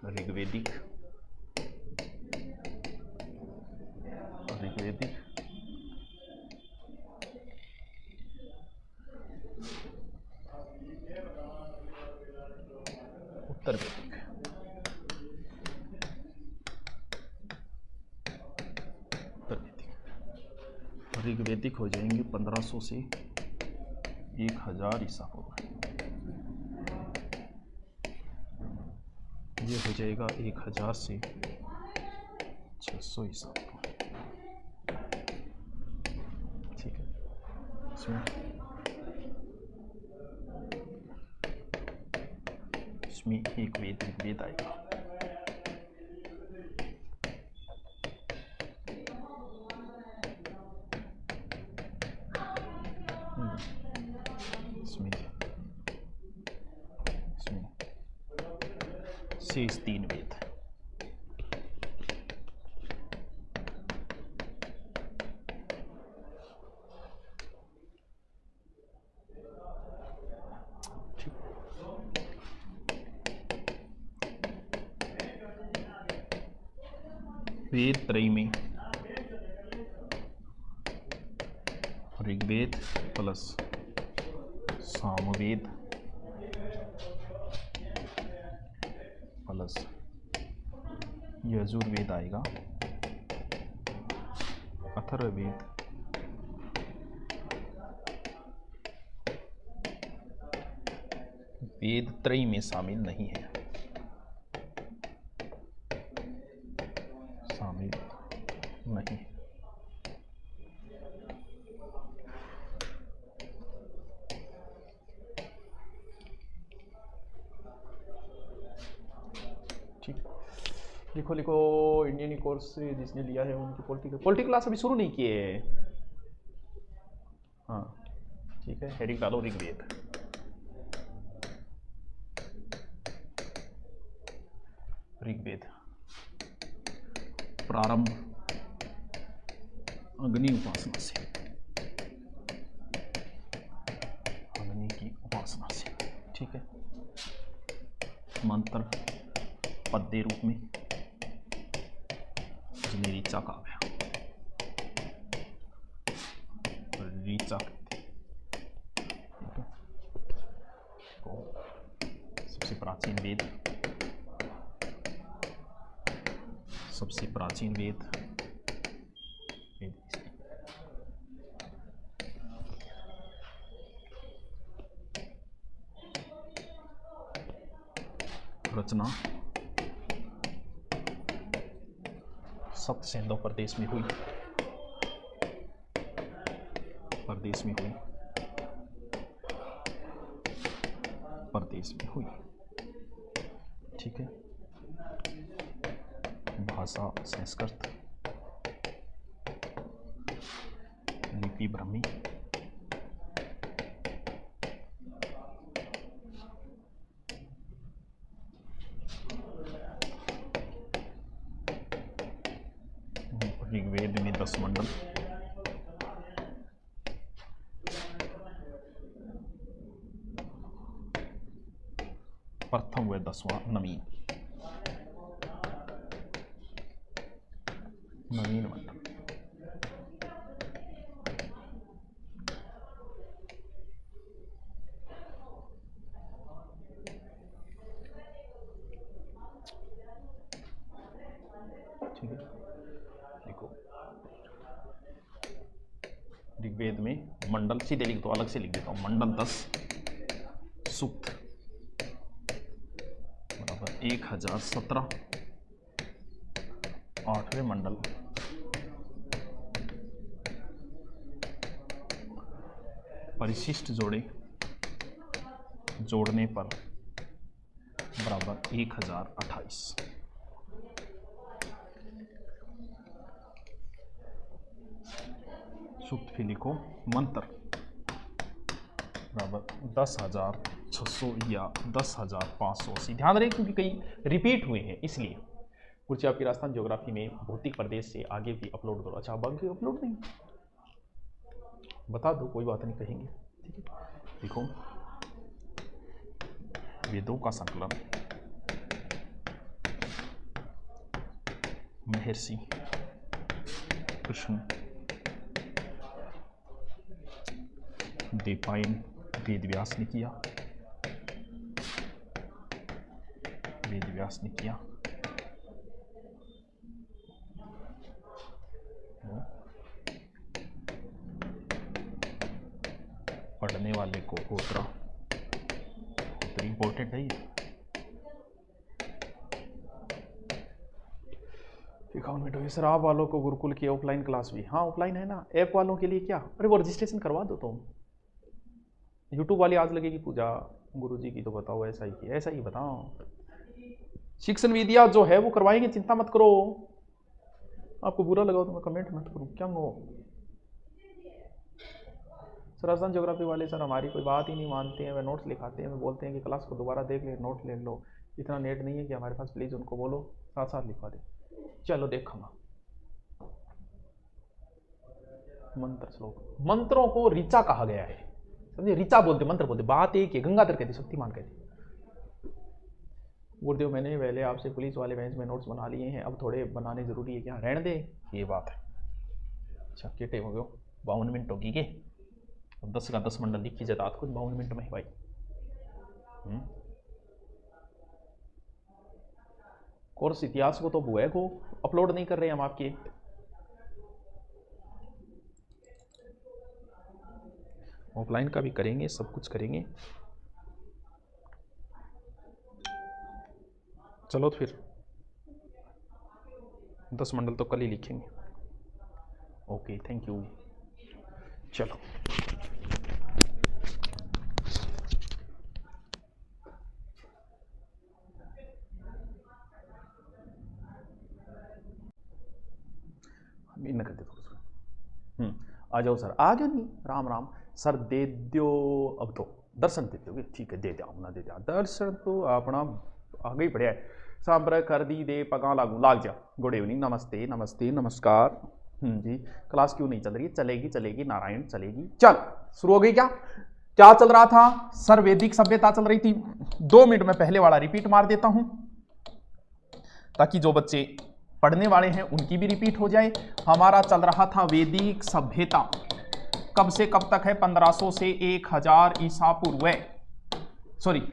ऋग्वेदिक, उत्तर वैदिक। ऋग्वेदिक हो जाएंगे 1500 से 1000 ईसा पूर्व। ये हो जाएगा 1000 से 600 ईसा पूर्व, ठीक है। इसमें एक ऋग्वेद आएगा। इसमें शेष 3 वेद। वेद त्रयी में ऋग्वेद प्लस सामवेद प्लस यजुर्वेद आएगा, अथर्ववेद वेद त्रयी में शामिल नहीं है, शामिल नहीं। ठीक, लिखो लिखो। इंडियन कोर्स से जिसने लिया है उनकी पॉलिटिकल क्लास अभी शुरू नहीं किए है। हाँ ठीक है, हेडिंग डालो ऋग्वेद। ऋग्वेद प्रारंभ अग्नि उपासना से, अग्नि की उपासना से। ठीक है, मंत्र पद्य रूप में जिन्हें ऋचा कहा गया, ऋचा कहते हैं। तो सबसे प्राचीन वेद, सबसे प्राचीन वेद रचना सप्तसेंधो प्रदेश में हुई, प्रदेश में हुई, प्रदेश में हुई। ठीक है, भाषा संस्कृत, लिपि ब्राह्मी, ऋग्वेद में 10 मंडल, प्रथम व 10वां नवीन, नवीन मंडल। ठीक है, देखो ऋग्वेद में मंडल सीधे लिख दो, अलग से लिख देता हूँ, मंडल 10 सूक्त बराबर 1017, 8वें मंडल परिशिष्ट जोड़ने पर बराबर 1028। सूक्त फिर लिखो, मंत्र बराबर 10,600 या 10,580। ध्यान रहे क्योंकि कई रिपीट हुए हैं, इसलिए कुछ आपकी राजस्थान ज्योग्राफी में भौतिक प्रदेश से आगे भी अपलोड करो। अच्छा, अब आगे अपलोड नहीं, बता दो, कोई बात नहीं, कहेंगे। ठीक है, देखो वेदों का संकलन महर्षि कृष्ण देवपायन वेदव्यास ने किया, वेदव्यास ने किया। पढ़ने वाले को होत्रा, होत्री इंपॉर्टेंट है ये। 51 मिनट हुई। सर आप वालों को गुरुकुल की ऑफलाइन क्लास भी? हाँ ऑफलाइन है ना। ऐप वालों के लिए क्या, अरे वो रजिस्ट्रेशन करवा दो तुम। यूट्यूब वाली आज लगेगी पूजा गुरुजी की, तो बताओ ऐसा ही किया, ऐसा ही बताओ। शिक्षण विद्या जो है वो करवाएंगे, चिंता मत करो। आपको बुरा लगा तो मैं कमेंट मत करूँ, क्या हो। सर राजस्थान ज्योग्राफी वाले सर हमारी कोई बात ही नहीं मानते हैं, वे नोट्स लिखाते हैं, वे बोलते हैं कि क्लास को दोबारा देख ले, नोट ले लो। इतना नेट नहीं है कि हमारे पास, प्लीज़ उनको बोलो साथ साथ लिखवा दे। चलो देखूंगा। मंत्र श्लोक, मंत्रों को ऋचा कहा गया है, समझे। ऋचा बोलते, मंत्र बोलते, बात एक है। गंगाधर कहते, शक्तिमान कहते। गुरुदेव मैंने पहले आपसे पुलिस वाले बेंच में नोट्स बना लिए हैं, अब थोड़े बनाने जरूरी है क्या? रहने दे, ये बात है। अच्छा किटे हो गए, 52 मिनट होगी के 10 का 10 मंडल लिखी जाता कुछ 52 मिनट में भाई। कोर्स इतिहास को तो बुआ को अपलोड नहीं कर रहे हम आपके। ऑफलाइन का भी करेंगे, सब कुछ करेंगे। चलो तो फिर 10 मंडल तो कल ही लिखेंगे। Okay thank you. चलो इन करते थोड़ा। आ जाओ सर। आ गया नहीं, राम राम सर। दे दो अब तो दर्शन दे दोगे, ठीक है दे दिया ना, दे दिया दर्शन तो अपना आगे ही पड़िया है। सांबर कर दी दे पगा लागू लाग जा। गुड इवनिंग, नमस्ते नमस्ते नमस्कार। जी क्लास क्यों नहीं चल रही है? चलेगी चलेगी नारायण चलेगी। चल शुरू हो गई क्या? क्या चल रहा था सर? वैदिक सभ्यता चल रही थी। 2 मिनट में पहले वाला रिपीट मार देता हूं ताकि जो बच्चे पढ़ने वाले हैं उनकी भी रिपीट हो जाए। हमारा चल रहा था वैदिक सभ्यता, कब से कब तक है? 1500 से 1000 ईसा पूर्व, सॉरी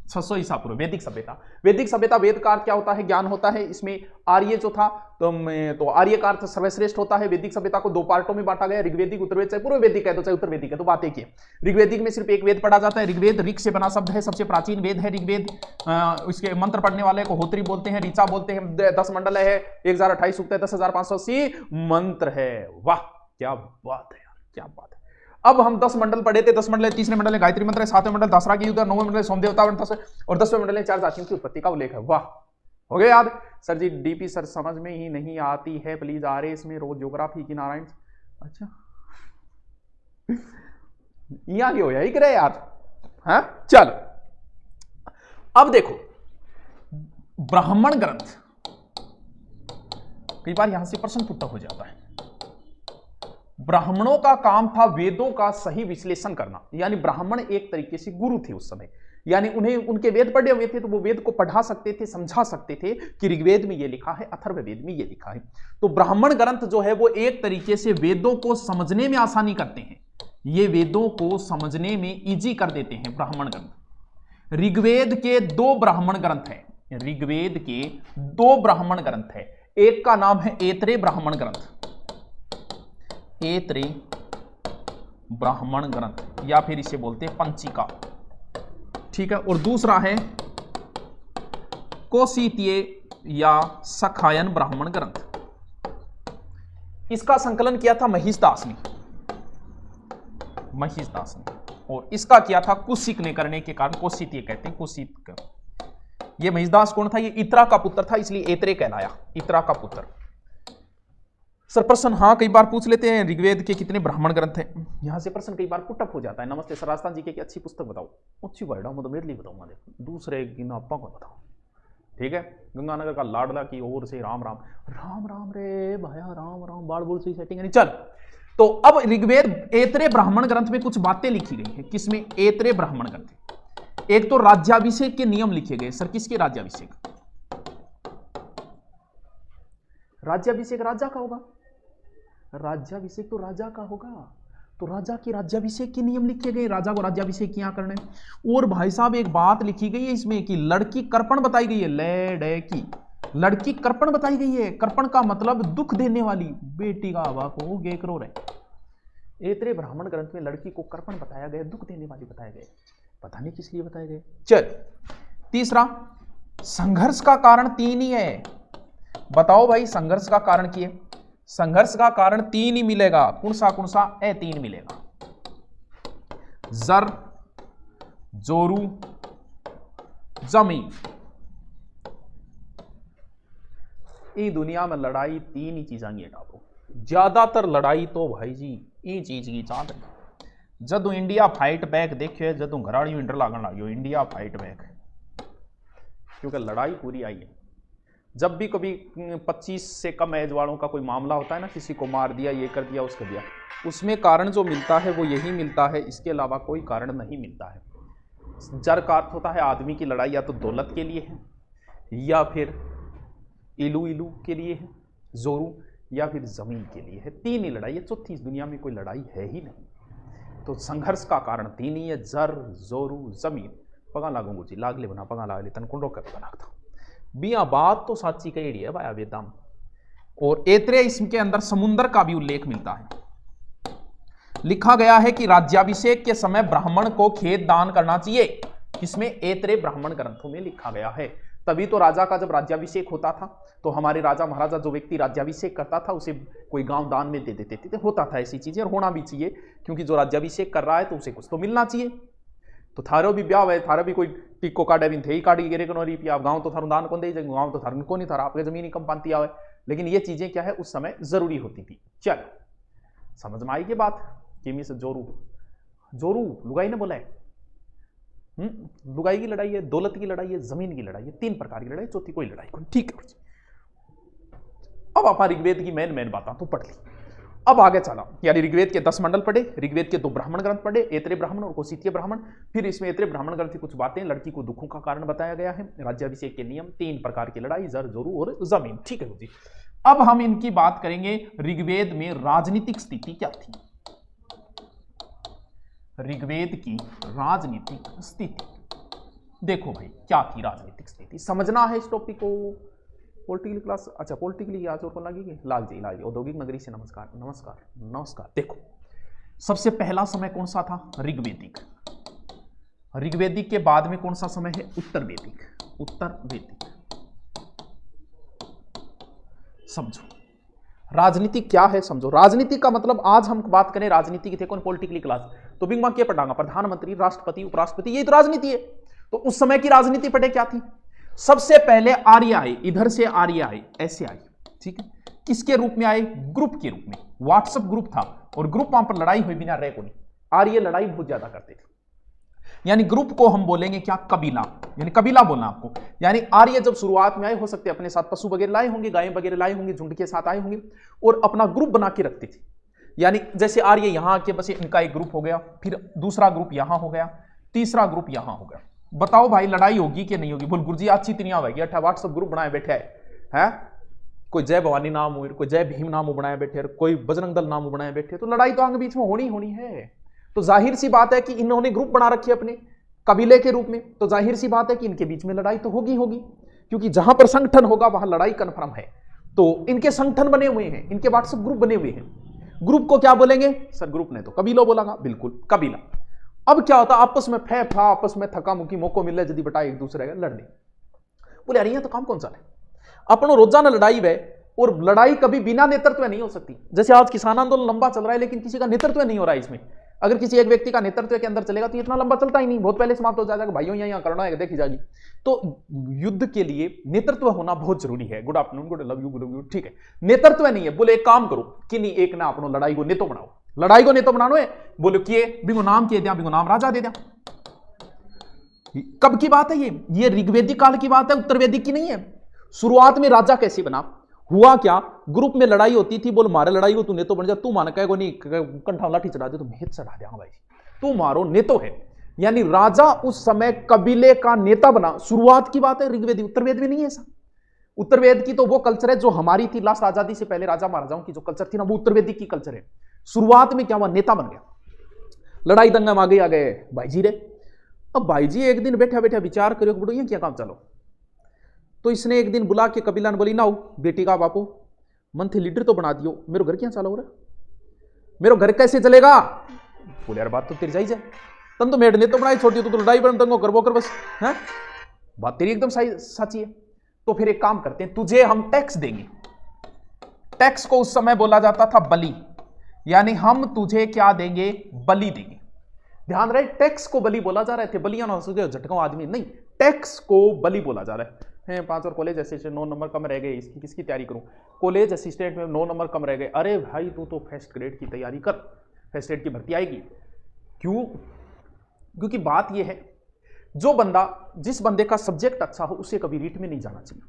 600 ईसा पूर्व। वैदिक सभ्यता, वैदिक सभ्यता, वेद का अर्थ क्या होता है? ज्ञान होता है। इसमें आर्य जो था तो आर्य का अर्थ सर्वश्रेष्ठ होता है। वैदिक सभ्यता को 2 पार्टों में बांटा गया, ऋग्वेदिक उत्तरवेद, चाहे पूर्व वैदिक है तो चाहे उत्तर वैदिक है, तो बात एक ही है। ऋग्वेदिक में सिर्फ एक वेद पढ़ा जाता है, ऋग्वेद। ऋग से बना शब्द है, सबसे प्राचीन वेद है ऋग्वेद। इसके मंत्र पढ़ने वाले को होत्री बोलते हैं, ऋचा बोलते हैं। 10 मंडल है, 1028 सूक्त है, 10,580 मंत्र है। वाह क्या बात है यार, क्या बात है। अब हम 10 मंडल पढ़े थे। 10 मंडल है, तीसरे मंडल है गायत्री मंत्र है, 7वें मंडल दसरा की युद्ध, 9वें मंडल सोमदेवता और 10वें मंडल 4 जातियों की उत्पत्ति का उल्लेख है। वाह हो गया याद? सर जी डीपी सर समझ में ही नहीं आती है, प्लीज आ रहे इसमें रोज ज्योग्राफी की नारायण। अच्छा यहां क्यों यही करे यार? हाँ चल अब देखो ब्राह्मण ग्रंथ, कई बार यहां से प्रश्न पुट हो जाता है। ब्राह्मणों का काम था वेदों का सही विश्लेषण करना, यानी ब्राह्मण एक तरीके से गुरु थे उस समय, यानी उन्हें उनके वेद पढ़े हुए थे तो वो वेद को पढ़ा सकते थे, समझा सकते थे कि ऋग्वेद में ये लिखा है, अथर्ववेद में ये लिखा है। तो ब्राह्मण ग्रंथ जो है वो एक तरीके से वेदों को समझने में आसानी करते हैं, ये वेदों को समझने में इजी कर देते हैं ब्राह्मण ग्रंथ। ऋग्वेद के 2 ब्राह्मण ग्रंथ है, ऋग्वेद के 2 ब्राह्मण ग्रंथ है। एक का नाम है ऐत्रेय ब्राह्मण ग्रंथ, ऐत्रेय ब्राह्मण ग्रंथ, या फिर इसे बोलते हैं पंचिका, ठीक है। और दूसरा है कौशितीय या सखायन ब्राह्मण ग्रंथ। इसका संकलन किया था महिषदास ने, और इसका किया था कुशिक ने, करने के कारण कौशितीय कहते हैं, कुशिक। ये महिषदास कौन था? ये इत्रा का पुत्र था, इसलिए ऐत्रेय कहलाया, इत्रा का पुत्र। सर प्रश्न हाँ कई बार पूछ लेते हैं ऋग्वेद के कितने ब्राह्मण ग्रंथ हैं, यहां से प्रश्न कई बार पुटअप हो जाता है। नमस्ते सर राजस्थान जी की अच्छी पुस्तक बताओ। अच्छी वर्ड मैं तो मेरे लिए बताऊंगा, देखो दूसरे गिनापा को बताओ, ठीक है। गंगानगर का लाडला की ओर से राम राम राम राम रे भाया राम राम, बाढ़ बोल से सेटिंग नहीं। चल तो अब ऋग्वेद ऐत्रेय ब्राह्मण ग्रंथ में कुछ बातें लिखी गई है। किसमें? ऐत्रेय ब्राह्मण ग्रंथ। एक तो राज्याभिषेक के नियम लिखे गए। सर किसके राज्याभिषेक? राज्याभिषेक राजा का होगा, राज्याभिषेक तो राजा का होगा, तो राजा के राज्याभिषेक के नियम लिखे गए, राजा को राज्याभिषेक किया करने। और भाई साहब एक बात लिखी गई है इसमें कि लड़की कर्पण बताई गई है, लड़की, लड़की कर्पण बताई गई है। कर्पण का मतलब दुख देने वाली, बेटी का हवा को गे करो रहे। ऐत्रेय ब्राह्मण ग्रंथ में लड़की को कर्पण बताया गया, दुख देने वाली बताया गया, पता नहीं किस लिए बताए गए। चल तीसरा, संघर्ष का कारण 3 ही है। बताओ भाई संघर्ष का कारण क्या है? संघर्ष का कारण 3 ही मिलेगा। कौन सा? ए 3 मिलेगा, जर, जोरू, जमीन। ये दुनिया में लड़ाई 3 ही चीजा की डालो, ज्यादातर लड़ाई तो भाई जी ये चीज की चाहते हैं। जदू इंडिया फाइट बैक देखियो, जदू घराड़ी इंटर लागन लगियो इंडिया फाइट बैक, क्योंकि लड़ाई पूरी आई है। जब भी कभी 25 से कम एज वालों का कोई मामला होता है ना, किसी को मार दिया, ये कर दिया, उसको दिया, उसमें कारण जो मिलता है वो यही मिलता है, इसके अलावा कोई कारण नहीं मिलता है। जर का अर्थ होता है आदमी की लड़ाई या तो दौलत के लिए है, या फिर इलू के लिए है, जोरू, या फिर जमीन के लिए है। 3 ही लड़ाई है, चौथी इस दुनिया में कोई लड़ाई है ही नहीं। तो संघर्ष का कारण 3 ही है, जर, जोरू, जमीन। पगा लागूंगू जी, लागले बना पगा लागले तन कुंडो कर बनाता बिया बात तो साची कही है भाई वेदाम। और ऐत्रेय इसके अंदर समुद्र का भी उल्लेख मिलता है। लिखा गया है कि राज्याभिषेक के समय ब्राह्मण को खेत दान करना चाहिए। किसमें? ऐत्रेय ब्राह्मण ग्रंथों में लिखा गया है। तभी तो राजा का जब राज्याभिषेक होता था तो हमारे राजा महाराजा जो व्यक्ति राज्याभिषेक करता था उसे कोई गांव दान में दे देते थे। होता था ऐसी चीजें, और होना भी चाहिए, क्योंकि जो राज्याभिषेक कर रहा है तो उसे कुछ तो मिलना चाहिए। तो थारो भी ब्याह है, थारा भी कोई टिक्को काटे भी थे ही काटी गिरे को नोरी पिया, गांव तो थारू दान कौन दे, गांव तो थारू को नहीं थारा, आपके जमीन ही कम पाती आवे। लेकिन ये चीजें क्या है उस समय जरूरी होती थी। चल समझ में आई ये बात? किमी से जोरू लुगाई ने बोला है, लुगाई की लड़ाई है, दौलत की लड़ाई है, जमीन की लड़ाई है, 3 प्रकार की लड़ाई, चौथी कोई लड़ाई को। ठीक है अब आप ऋग्वेद की मेन बातें तो पढ़ ली। अब आगे चला, यानी ऋग्वेद के 10 मंडल पढ़े, ऋग्वेद के 2 ब्राह्मण ग्रंथ पढ़े, ऐतरेय ब्राह्मण और कौशिकीय ब्राह्मण। फिर इसमें ऐतरेय ब्राह्मण ग्रंथ की कुछ बातें, लड़की को दुखों का कारण बताया गया है, राज्याभिषेक के नियम, 3 प्रकार की लड़ाई, जर जोरू और जमीन। ठीक है जी। अब हम इनकी बात करेंगे, ऋग्वेद में राजनीतिक स्थिति क्या थी। ऋग्वेद की राजनीतिक स्थिति देखो भाई, क्या थी राजनीतिक स्थिति, समझना है इस टॉपिक को। पॉलिटिकल क्लास, अच्छा पॉलिटिकली आज और लगेगी, लाल जी औद्योगिक नगरी से नमस्कार नमस्कार नमस्कार। देखो सबसे पहला समय कौन सा था, ऋग्वेदिक। ऋग्वेदिक के बाद में कौन सा समय है, उत्तर वैदिक। उत्तर वैदिक समझो राजनीति क्या है, समझो राजनीति का मतलब। आज हम बात करें राजनीति की, थे कौन पॉलिटिकली क्लास, तो बिंग क्या पढ़ाऊंगा, प्रधानमंत्री, राष्ट्रपति, उपराष्ट्रपति, ये तो राजनीति है। तो उस समय की राजनीति पढ़े क्या थी। सबसे पहले आर्य आए, इधर से आर्य आए, ऐसे आए, ठीक है। किसके रूप में आए, ग्रुप के रूप में। व्हाट्सएप ग्रुप था और ग्रुप वहां पर लड़ाई हुई बिना रहे को नहीं। आर्य लड़ाई बहुत ज्यादा करते थे, यानी ग्रुप को हम बोलेंगे क्या, कबीला, यानी कबीला बोलना आपको। यानी आर्य जब शुरुआत में आए, हो सकते अपने साथ पशु वगैरह लाए होंगे, गायें वगैरह लाए होंगे, झुंड के साथ आए होंगे और अपना ग्रुप बना के रखते थे। यानी जैसे आर्य यहां आके बस इनका एक ग्रुप हो गया, फिर दूसरा ग्रुप यहां हो गया, तीसरा ग्रुप यहां हो गया। बताओ भाई लड़ाई होगी कि नहीं होगी, बोल गुरुजी आज चितनिया होगी, अठा व्हाट्सएप ग्रुप बनाए बैठे है, कोई जय भवानी नाम हो, कोई जय भीम नाम बनाए बैठे, कोई बजरंग दल नाम बनाए बैठे, तो लड़ाई तो आगे बीच में होनी है। तो जाहिर सी बात है कि इन्होंने ग्रुप बना रखी है अपने कबीले के रूप में, तो जाहिर सी बात है कि इनके बीच में लड़ाई तो होगी, क्योंकि जहां पर संगठन होगा वहां लड़ाई कन्फर्म है। तो इनके संगठन बने हुए हैं, इनके व्हाट्सएप ग्रुप बने हुए हैं। ग्रुप को क्या बोलेंगे सर, ग्रुप ने तो कबीला बोला, बिल्कुल कबीला। अब क्या होता, आपस में फा आपस में थका मुकी मौको मिले यदि बटा एक दूसरे का लड़ने, बोले अरे यहाँ तो काम कौन सा है, अपनो रोजाना लड़ाई है। और लड़ाई कभी बिना नेतृत्व नहीं हो सकती। जैसे आज किसान आंदोलन लंबा चल रहा है लेकिन किसी का नेतृत्व नहीं हो रहा है इसमें। अगर किसी एक व्यक्ति का नेतृत्व के अंदर चलेगा तो इतना लंबा चलता ही नहीं, बहुत पहले समाप्त हो जाएगा, भाइयों यहाँ करना है देखी जाएगी। तो युद्ध के लिए नेतृत्व होना बहुत जरूरी है। Good afternoon, good love you, ठीक है। नेतृत्व नहीं है, बोले एक काम करो कि नहीं, एक ना अपनो लड़ाई को नेतो बनाओ, लड़ाई को नेतो बनानो है, बोलो किए बिगो नाम किए दिया, बिगो नाम राजा दे दिया। कब की बात है ये ऋग्वेदिक काल की बात है, उत्तर वैदिक की नहीं है। शुरुआत में राजा कैसे बना, हुआ क्या, ग्रुप में लड़ाई होती थी, बोल मारे लड़ाई को तू नेतो बन जा, तू मान कहेगो नहीं कंठा लाठी चढ़ा दे तो मैं चढ़ा दिया भाई, तू मारो नेतो है। यानी राजा उस समय कबीले का नेता बना, शुरुआत की बात है ऋग्वेद। उत्तर वेद में नहीं है ऐसा। उत्तर वेद की तो वो कल्चर है जो हमारी थी लास्ट आजादी से पहले, राजा महाराजाओं की जो कल्चर थी ना, वो उत्तर वेदिक की कल्चर है। शुरुआत में क्या हुआ, नेता बन गया, लड़ाई दंगा में आ गए भाई जी रे। अब भाई जी एक दिन बैठा बैठा विचार करो बड़ो ये क्या काम चलो, तो इसने एक दिन बुला के कबीला ने बोली ना बेटी का बापू मन थे लीडर तो बना दियो, मेरे घर क्या चालो रे, मेरे घर कैसे चलेगा। बोले यार बात तो तेरी जायज है, तन तो मेड ने तो बनाई छोटी, तो लड़ाई बन तंगो करबो कर बस है, बात तेरी एकदम सच्ची है। तो फिर एक काम करते हैं, तुझे हम टैक्स देंगे। टैक्स को उस समय बोला जाता था बलि, यानी हम तुझे क्या देंगे, बलि देंगे। ध्यान रहे, टैक्स को बलि बोला जा रहे थे, बलियां ना हो झटका आदमी नहीं, टैक्स को बलि बोला जा रहा है। 5 और कॉलेज असिस्टेंट 9 नंबर कम रह गए, इसकी किसकी तैयारी करूं, कॉलेज असिस्टेंट में 9 नंबर कम रह गए। अरे भाई तू तो फर्स्ट ग्रेड की तैयारी कर, फर्स्ट ग्रेड की भर्ती आएगी। क्यों, क्योंकि बात यह है जो बंदा, जिस बंदे का सब्जेक्ट अच्छा हो उसे कभी रीट में नहीं जाना चाहिए।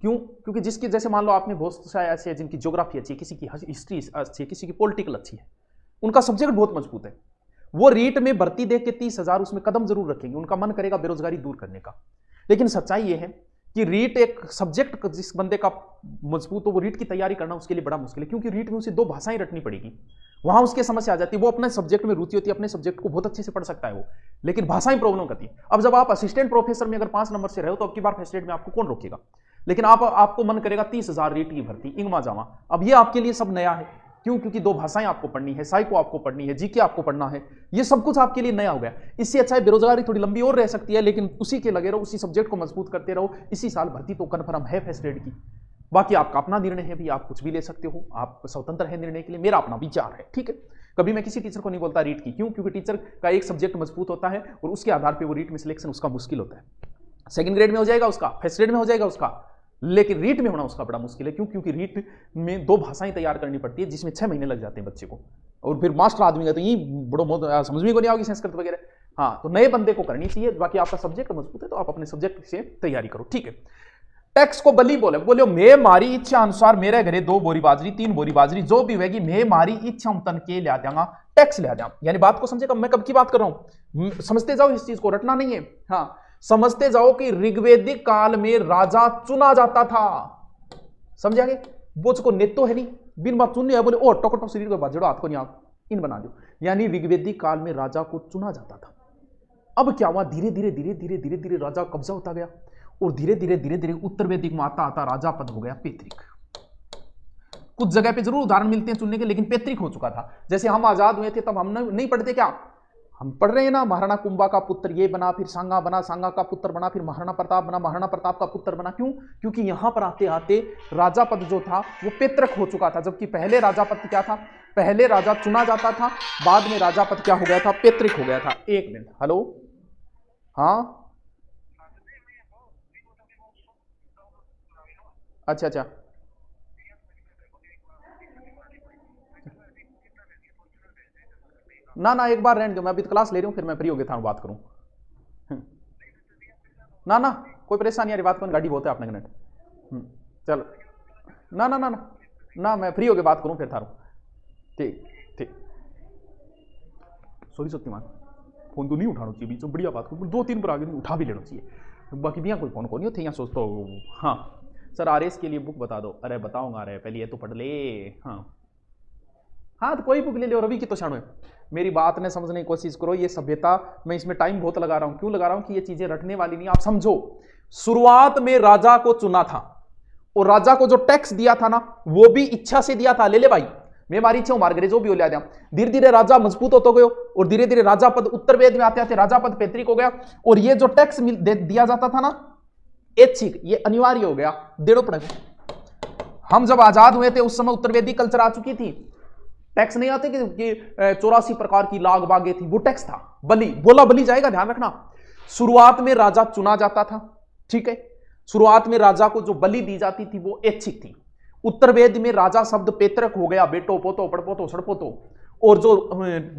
क्यों, क्योंकि जिसकी, जैसे मान लो आपने बहुत सारे ऐसे हैं जिनकी ज्योग्राफी अच्छी है, किसी की हिस्ट्री अच्छी है, किसी की पॉलिटिकल अच्छी है, उनका सब्जेक्ट बहुत मजबूत है, वो रीट में भर्ती देख के 30,000 उसमें कदम जरूर रखेंगे, उनका मन करेगा बेरोजगारी दूर करने का। लेकिन सच्चाई यह है कि रीट एक सब्जेक्ट जिस बंदे का मजबूत हो, वो रीट की तैयारी करना उसके लिए बड़ा मुश्किल है, क्योंकि रीट में उसे 2 भाषाएं रटनी पड़ेगी, वहां उसकी समस्या आ जाती है। वो अपने सब्जेक्ट में रुचि होती है, अपने सब्जेक्ट को बहुत अच्छे से पढ़ सकता है वो, लेकिन भाषाएं प्रॉब्लम करती है। अब जब आप असिस्टेंट प्रोफेसर में अगर 5 नंबर से रहे हो तो अब की बार फर्स्ट ग्रेड में आपको कौन रोकेगा। लेकिन आपको मन करेगा 30,000 रीट की भर्ती, इंगमा जावा, अब ये आपके लिए सब नया है। क्यों, क्योंकि 2 भाषाएं आपको पढ़नी है, साइको आपको पढ़नी है, जीके आपको पढ़ना है, ये सब कुछ आपके लिए नया हो गया। इससे अच्छा है बेरोजगारी थोड़ी लंबी और रह सकती है, लेकिन उसी के लगे रहो, उसी सब्जेक्ट को मजबूत करते रहो। इसी साल भर्ती तो कन्फर्म है फर्स्ट ग्रेड की, बाकी आपका अपना निर्णय है भी, आप कुछ भी ले सकते हो, आप स्वतंत्र है निर्णय के लिए, मेरा अपना विचार है, ठीक है। कभी मैं किसी टीचर को नहीं बोलता रीट की, क्यों, क्योंकि टीचर का एक सब्जेक्ट मजबूत होता है और उसके आधार पर वो रीट में सिलेक्शन उसका मुश्किल होता है। सेकंड ग्रेड में हो जाएगा उसका, फर्स्ट ग्रेड में हो जाएगा उसका, लेकिन रीट में होना उसका बड़ा मुश्किल है। क्यों, क्योंकि रीट में 2 भाषाएं तैयार करनी पड़ती है, जिसमें 6 महीने लग जाते हैं बच्चे को, और फिर मास्टर आदमी का तो ये बड़ो समझ में को नहीं आओगी संस्कृत वगैरह। हाँ, तो नए बंदे को करनी चाहिए, बाकी आपका सब्जेक्ट मजबूत है तो आप अपने सब्जेक्ट से तैयारी करो, ठीक है। टैक्स को बली बोले, बोलो मैं मारी इच्छा अनुसार मेरे घरे 2 बोरी बाजरी 3 बोरी बाजरी जो भी होगी मैं मारी इच्छा तन के ले जाऊंगा, टैक्स ले जाऊंगा। यानी बात को समझेगा, मैं कब की बात कर रहा हूं, समझते जाओ इस चीज को, रटना नहीं है। हाँ, समझते जाओ कि ऋग्वेदिक काल में राजा चुना जाता था, समझ आगे। बोझ को नेतो है नहीं, बिन बात चुनने है, बोले ओ टोकटो शरीर को बाजड़ो हाथ को नहीं आप इन बना दो। यानी ऋग्वेदिक काल में राजा को चुना जाता था। अब क्या हुआ, धीरे धीरे धीरे धीरे धीरे धीरे राजा कब्जा होता गया और धीरे धीरे धीरे धीरे उत्तर वैदिक में आता आता राजा पद हो गया पैतृक। कुछ जगह पे जरूर उदाहरण मिलते हैं चुनने के, लेकिन पैतृक हो चुका था। जैसे हम आजाद हुए थे तब हम नहीं पढ़ते क्या, हम पढ़ रहे हैं ना, महाराणा कुंभा का पुत्र ये बना, फिर सांगा बना, सांगा का पुत्र बना, फिर महाराणा प्रताप बना, महाराणा प्रताप का पुत्र बना। क्यों? क्योंकि यहां पर आते आते राजा पद जो था वो पैतृक हो चुका था, जबकि पहले राजा पद क्या था, पहले राजा चुना जाता था, बाद में राजा पद क्या हो गया था, पैतृक हो गया था। 1 मिनट, हेलो, हाँ अच्छा अच्छा, ना ना एक बार रहने दो, मैं अभी क्लास ले रही हूँ, फिर मैं फ्री हो गया था बात करूँ। ना ना कोई परेशानी यारी बात करूँ, गाड़ी बहुत है अपने मिनट। चलो ना ना ना ना ना मैं फ्री हो गया बात करूँ फिर थारू, ठीक ठीक। सॉरी सत्यमान, फोन तो नहीं उठाना चाहिए बीच में, बढ़िया बात करूँ 2-3 पर आगे नहीं उठा भी लेना चाहिए, बाकी भी यहाँ कोई फोन को नहीं होते यहाँ सोचता हो। हाँ सर आरएस के लिए बुक बता दो, अरे बताऊंगा, अरे पहले ये तो पढ़ ले। हाँ हाँ तो कोई बुक ले लो, रवि की तो छाणो है। मेरी बात ने समझने की कोशिश करो, ये सभ्यता मैं इसमें टाइम बहुत लगा रहा हूं, क्यों लगा रहा हूं कि ये चीजें रटने वाली नहीं, आप समझो। शुरुआत में राजा को चुना था और राजा को जो टैक्स दिया था ना वो भी इच्छा से दिया था, ले ले भाई मैं मारी इच्छा मार गए जो भी हो लिया। धीरे धीरे राजा मजबूत होता गयो और धीरे धीरे राजा पद उत्तर वेद में आते आते राजा पद पैतृक हो गया, और ये जो टैक्स दिया जाता था ना ऐच्छिक, ये अनिवार्य हो गया, देड़ो पड़ेगा। हम जब आजाद हुए थे उस समय उत्तर वेदी कल्चर आ चुकी थी, टैक्स नहीं आते कि 84 प्रकार की लाग बागे थी, वो टैक्स था। बलि बोला बलि जाएगा, ध्यान रखना। शुरुआत में राजा चुना जाता था, ठीक है, शुरुआत में राजा को जो बलि दी जाती थी वो ऐच्छिक थी। उत्तर वेद में राजा शब्द पैतृक हो गया, बेटो पोतो पड़पोतो सड़पोतो, और जो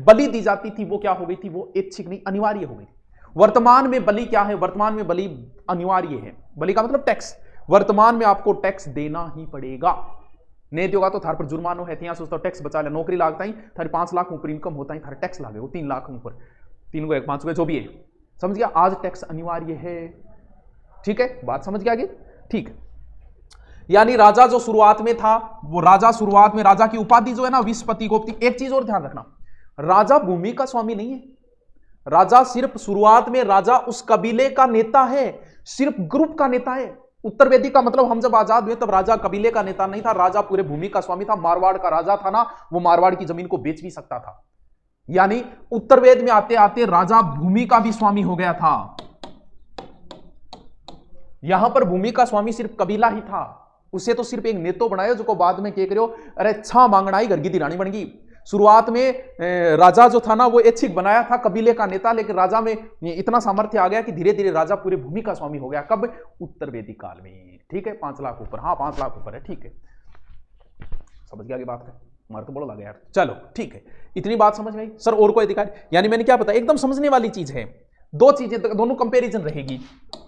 बलि दी जाती थी वो क्या हो गई थी, वो ऐच्छिक नहीं अनिवार्य हो गई। वर्तमान में बलि क्या है, वर्तमान में बलि अनिवार्य है। बलि का मतलब टैक्स, वर्तमान में आपको टैक्स देना ही पड़ेगा, नहीं दोगा तो थार पर जुर्मानो है। यहाँ सोचता टैक्स बचा ले, नौकरी लागता ही थारी 5 लाख ऊपर इनकम होता ही थारे टैक्स लागे वो 3 लाख ऊपर, 3 को 1 5 को जो भी है, समझ गया। आज टैक्स अनिवार्य है, ठीक है, बात समझ गया आगे, ठीक। यानी राजा जो शुरुआत में था वो राजा शुरुआत में राजा की उपाधि जो है ना विस्पति गोप्ती। एक चीज और ध्यान रखना, राजा भूमि का स्वामी नहीं है, राजा सिर्फ शुरुआत में राजा उस कबीले का नेता है, सिर्फ ग्रुप का नेता है। उत्तर वेदी का मतलब हम जब आजाद हुए तब राजा कबीले का नेता नहीं था, राजा पूरे भूमि का स्वामी था। मारवाड़ का राजा था ना, वो मारवाड़ की जमीन को बेच भी सकता था। यानी उत्तर वेद में आते आते राजा भूमि का भी स्वामी हो गया था। यहां पर भूमि का स्वामी सिर्फ कबीला ही था, उसे तो सिर्फ एक नेतो बनाया जो को बाद में क्या करो, अरे छा मांगना ही घर की रानी बन गई। शुरुआत में राजा जो था ना वो ऐच्छिक बनाया था, कबीले का नेता, लेकिन राजा में इतना सामर्थ्य आ गया कि धीरे धीरे राजा पूरे भूमि का स्वामी हो गया। कब? उत्तर वेदिक काल में, ठीक है। 5 लाख ऊपर, हाँ 5 लाख ऊपर है, ठीक है, समझ गया की बात है, मार तो बोला लगा यार, चलो ठीक है, इतनी बात समझ गई। सर और कोई अधिकारी, यानी मैंने क्या पता, एकदम समझने वाली चीज है। 2 चीजें, दोनों कंपेरिजन रहेगी,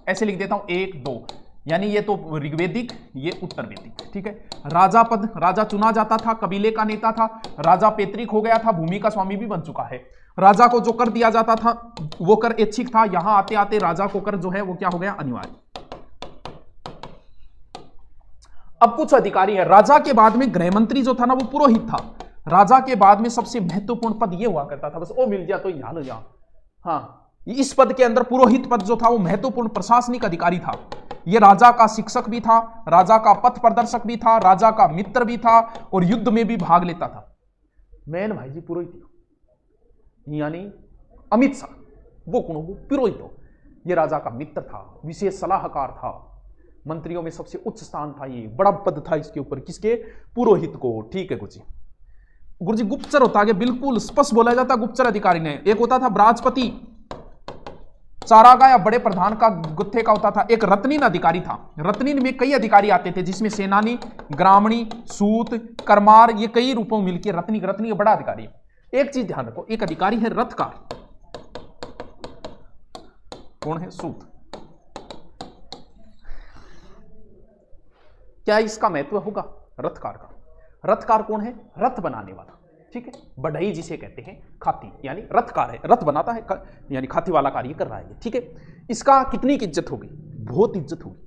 ऐसे लिख देता हूं 1 2, यानी ये तो ऋग्वेदिक, ये उत्तर वेदिक, ठीक है। राजा पद, राजा चुना जाता था, कबीले का नेता था, राजा पैतृक हो गया था, भूमि का स्वामी भी बन चुका है। राजा को जो कर दिया जाता था वो कर ऐच्छिक था, यहां आते आते राजा को कर जो है वो क्या हो गया, अनिवार्य। अब कुछ अधिकारी है, राजा के बाद में गृह मंत्री जो था ना वो पुरोहित था। राजा के बाद में सबसे महत्वपूर्ण पद ये हुआ करता था, बस वो मिल जाए तो यहां न जा। हाँ, इस पद के अंदर पुरोहित पद जो था वो महत्वपूर्ण प्रशासनिक अधिकारी था। ये राजा का शिक्षक भी था, राजा का पथ प्रदर्शक भी था, राजा का मित्र भी था और युद्ध में भी भाग लेता था। मैन भाई जी पुरोहित, यानी अमित शाह वो कौन हो, पुरोहित हो। ये राजा का मित्र था, विशेष सलाहकार था, मंत्रियों में सबसे उच्च स्थान था, ये बड़ा पद था इसके ऊपर, किसके, पुरोहित को, ठीक है गुरुजी। गुरुजी गुप्तचर होता है, बिल्कुल स्पष्ट बोला जाता गुप्तचर अधिकारी ने। एक होता था बृहस्पति चारागा या बड़े प्रधान का गुत्थे का होता था, एक रत्नीन अधिकारी था। रत्नीन में कई अधिकारी आते थे जिसमें सेनानी, ग्रामणी, सूत, करमार, ये कई रूपों में मिलकर रत्नी का बड़ा अधिकारी। एक चीज ध्यान रखो, एक अधिकारी है रथकार, कौन है, सूत। क्या इसका महत्व होगा? रथकार का। रथकार कौन है? रथ बनाने वाला, ठीक है, बढ़ई जिसे कहते हैं, खाती, यानी रथकार है, रथ बनाता है, यानी खाती वाला कार्य कर रहा है, ठीक है। इसका कितनी इज्जत होगी? बहुत इज्जत होगी,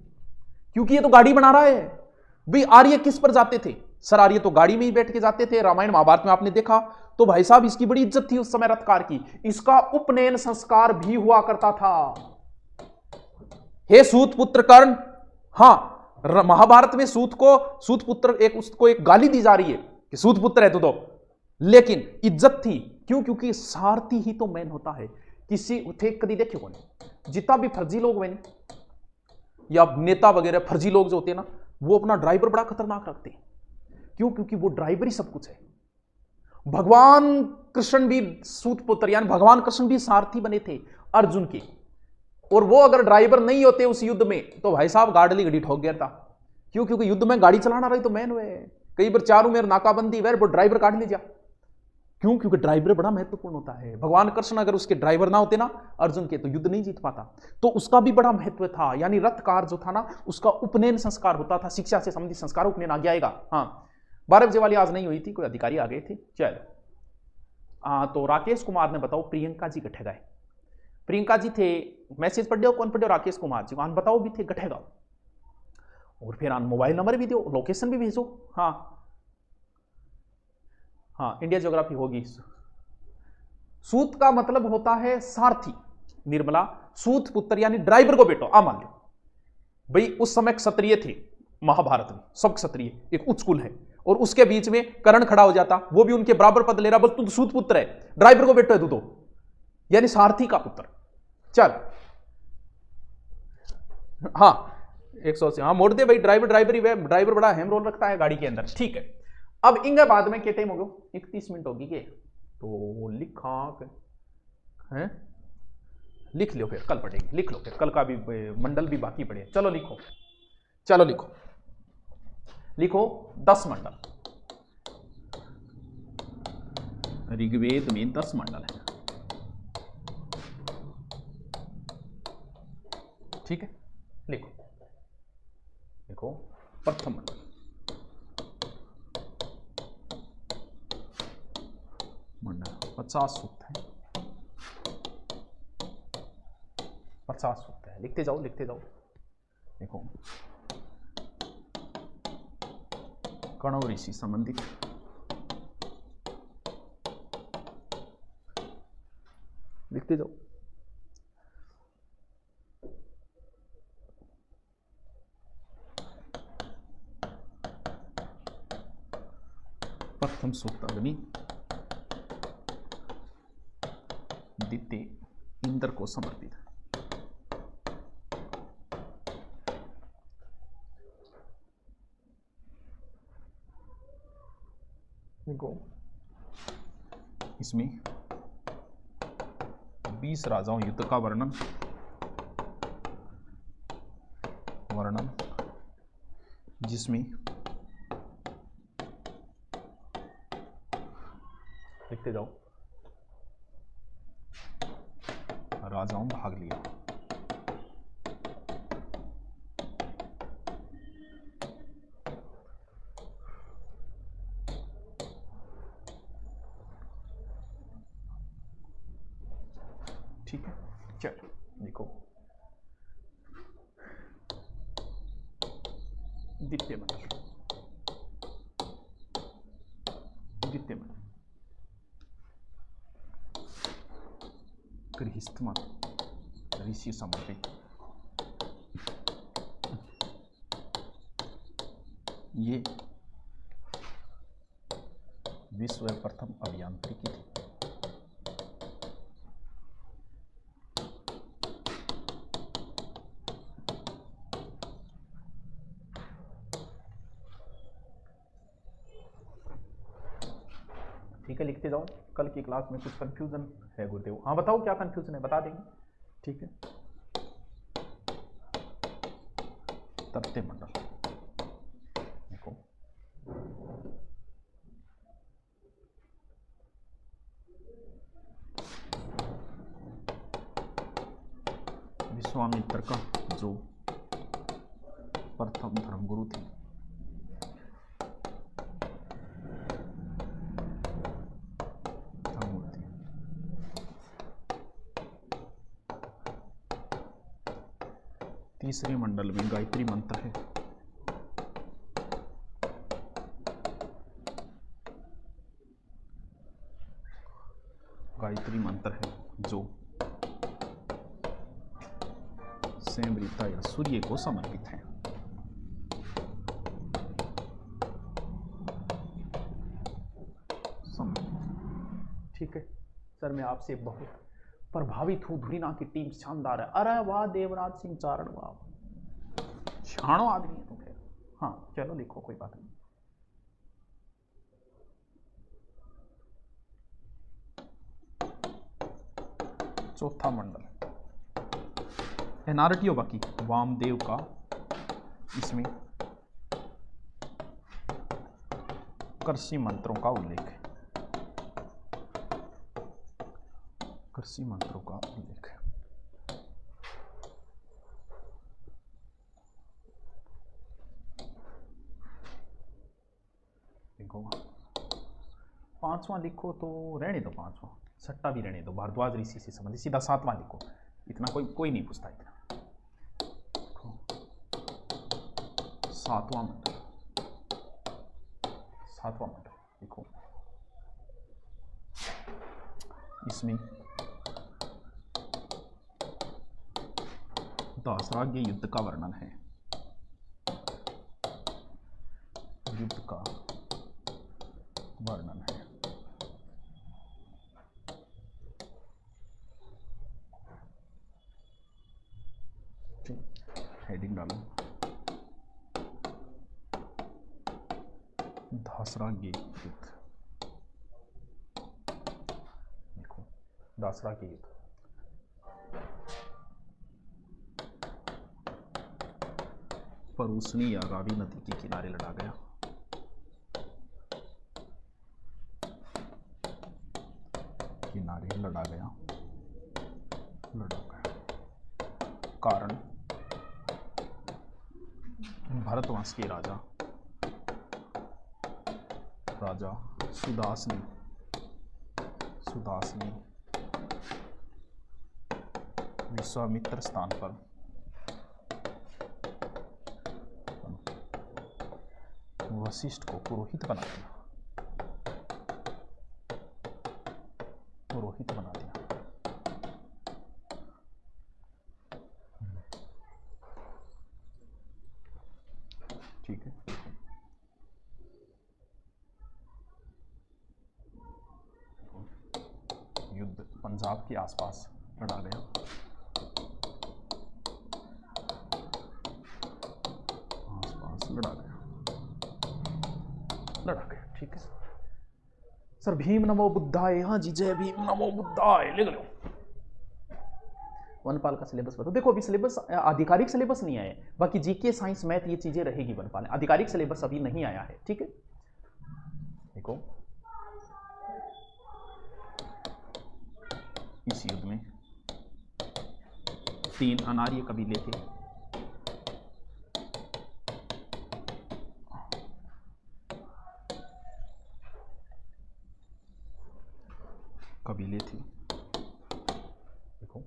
क्योंकि ये तो गाड़ी बना रहा है। भाई आर्य किस पर जाते थे? सर आर्य तो गाड़ी में ही बैठ के जाते थे, रामायण महाभारत में आपने देखा। तो भाई साहब इसकी बड़ी इज्जत थी उस समय रथकार की। इसका उपनयन संस्कार भी हुआ करता था। हे सूत पुत्र कर्ण, हाँ, महाभारत में सूत पुत्र उसको एक गाली दी जा रही है कि सूत पुत्र है तो लेकिन इज्जत थी। क्यों? क्योंकि सारथी ही तो मैन होता है। किसी थे कभी देखियो कौन, जितना भी फर्जी लोग बने या नेता वगैरह फर्जी लोग जो होते हैं ना, वो अपना ड्राइवर बड़ा खतरनाक रखते हैं। क्यों? क्योंकि वो ड्राइवर ही सब कुछ है। भगवान कृष्ण भी सूत पुत्र, यानी भगवान कृष्ण भी सारथी बने थे अर्जुन के, और वो अगर ड्राइवर नहीं होते उस युद्ध में तो भाई साहब गाड़ी घड़ी ठोक गया था। क्यों? क्योंकि युद्ध में गाड़ी चलाना रही तो मैन हुए, कई बार चारों में नाकाबंदी वो ड्राइवर काट लीजिए। क्यों? क्योंकि ड्राइवर बड़ा महत्वपूर्ण होता है। भगवान कृष्ण अगर उसके ड्राइवर ना होते ना अर्जुन के, तो युद्ध नहीं जीत पाता। तो उसका भी बड़ा महत्व था। यानी रथकार जो था ना, उसका उपनयन संस्कार होता था, शिक्षा से संबंधित संस्कार। उपनयन आ जाएगा। हाँ, 12 बजे वाली आज नहीं हुई थी, कोई अधिकारी आ गए थे। चलो, तो राकेश कुमार ने बताओ प्रियंका जी गठे गए। प्रियंका जी थे, मैसेज पढ़ दो, कौन पढ़ दो? राकेश कुमार जी आन बताओ भी थे गठे गाँव, और फिर आन मोबाइल नंबर भी दो, लोकेशन भी भेजो। हाँ हाँ, इंडिया ज्योग्राफी होगी। सूत का मतलब होता है सारथी। निर्मला, सूत पुत्र यानी ड्राइवर को बेटो। आ मान लो भाई उस समय क्षत्रिय थे, महाभारत में सब क्षत्रिय, एक उच्च कुल है, और उसके बीच में कर्ण खड़ा हो जाता, वो भी उनके बराबर पद ले रहा, बस तू तो सूत पुत्र है, ड्राइवर को बेटो है तू तो, यानी सारथी का पुत्र। चल हाँ 180, हाँ मोड़ दे भाई, ड्राइवर बड़ा अहम रोल रखता है गाड़ी के अंदर, ठीक है। अब इंगे बाद में क्या टाइम हो गया? 31 मिनट होगी के, तो लिखा है, लिख लो फिर कल पढ़ेंगे, लिख लो फिर कल का भी मंडल भी बाकी पड़े। चलो लिखो, चलो लिखो, लिखो 10 मंडल। ऋग्वेद में 10 मंडल है, ठीक है। लिखो, लिखो प्रथम मंडल, मंडल 50 सूक्त है, 50 सूक्त है। लिखते जाओ, लिखते जाओ। देखो कणव ऋषि संबंधित, लिखते जाओ। प्रथम सूक्त अग्नि, द्वितीय इंद्र को समर्पित है। देखो इसमें 20 राजाओं युद्ध का वर्णन जिसमें लिखते जाओ राजाओं भाग लिया। ठीक है, चलो देखो द्वितीय मंडल, द्वितीय मंडल गृहस्थ मत ऋषि समर्पित, ये विश्व प्रथम अभियांत्रिकी थी। ठीक है, लिखते जाओ। कल की क्लास में कुछ कंफ्यूजन है गुरुदेव? हाँ बताओ क्या कंफ्यूजन है, बता देंगे, ठीक है। तृतीय मंडल देखो, विश्वामित्र का जो प्रथम धर्मगुरु थे तीसरे मंडल में गायत्री मंत्र है। गायत्री मंत्र है जो स्वयं या सूर्य को समर्पित है। ठीक है सर, मैं आपसे बहुत प्रभावित हूँ। धुरीना की टीम शानदार है। अरे वाह देवराज सिंह चारण, वाह शानो आदमी है तो फिर। हाँ चलो लिखो, कोई बात नहीं। चौथा मंडल एनआरटीओ बाकी वामदेव का, इसमें कृषि मंत्रों का उल्लेख है। कृषि मंत्रों का उल्लेख है। देखो पांचवा लिखो तो रहने दो, पांचवा छठा भी रहने दो, भारद्वाज ऋषि से संबंधित। सीधा सातवां लिखो, इतना कोई नहीं पूछता इतना। सातवां मंडल, सातवां मंडल लिखो। इसमें दासराग्य युद्ध का वर्णन है। युद्ध का वर्णन है। हेडिंग डालो, दासराग्य युद्ध। देखो दासराग्य युद्ध, परूसनी या रावी नदी के किनारे लड़ा गया। किनारे लड़ा गया। कारण भरतवंश के राजा सुदासनी विश्वामित्र स्थान पर वशिष्ठ को पुरोहित बना दिया। ठीक है, युद्ध पंजाब के आसपास लड़ा गया। लड़ा गया। ठीक है सर। भीम नमो बुद्धाय, हाँ जी जय भीम नमो बुद्धाय लिख लो। वनपाल का सिलेबस बताओ। देखो अभी सिलेबस आधिकारिक सिलेबस नहीं आया है, बाकी जीके साइंस मैथ ये चीजें रहेगी वनपाल। आधिकारिक सिलेबस अभी नहीं आया है। ठीक है, देखो इस युद्ध में 3 अनार्य कबीले थे। देखो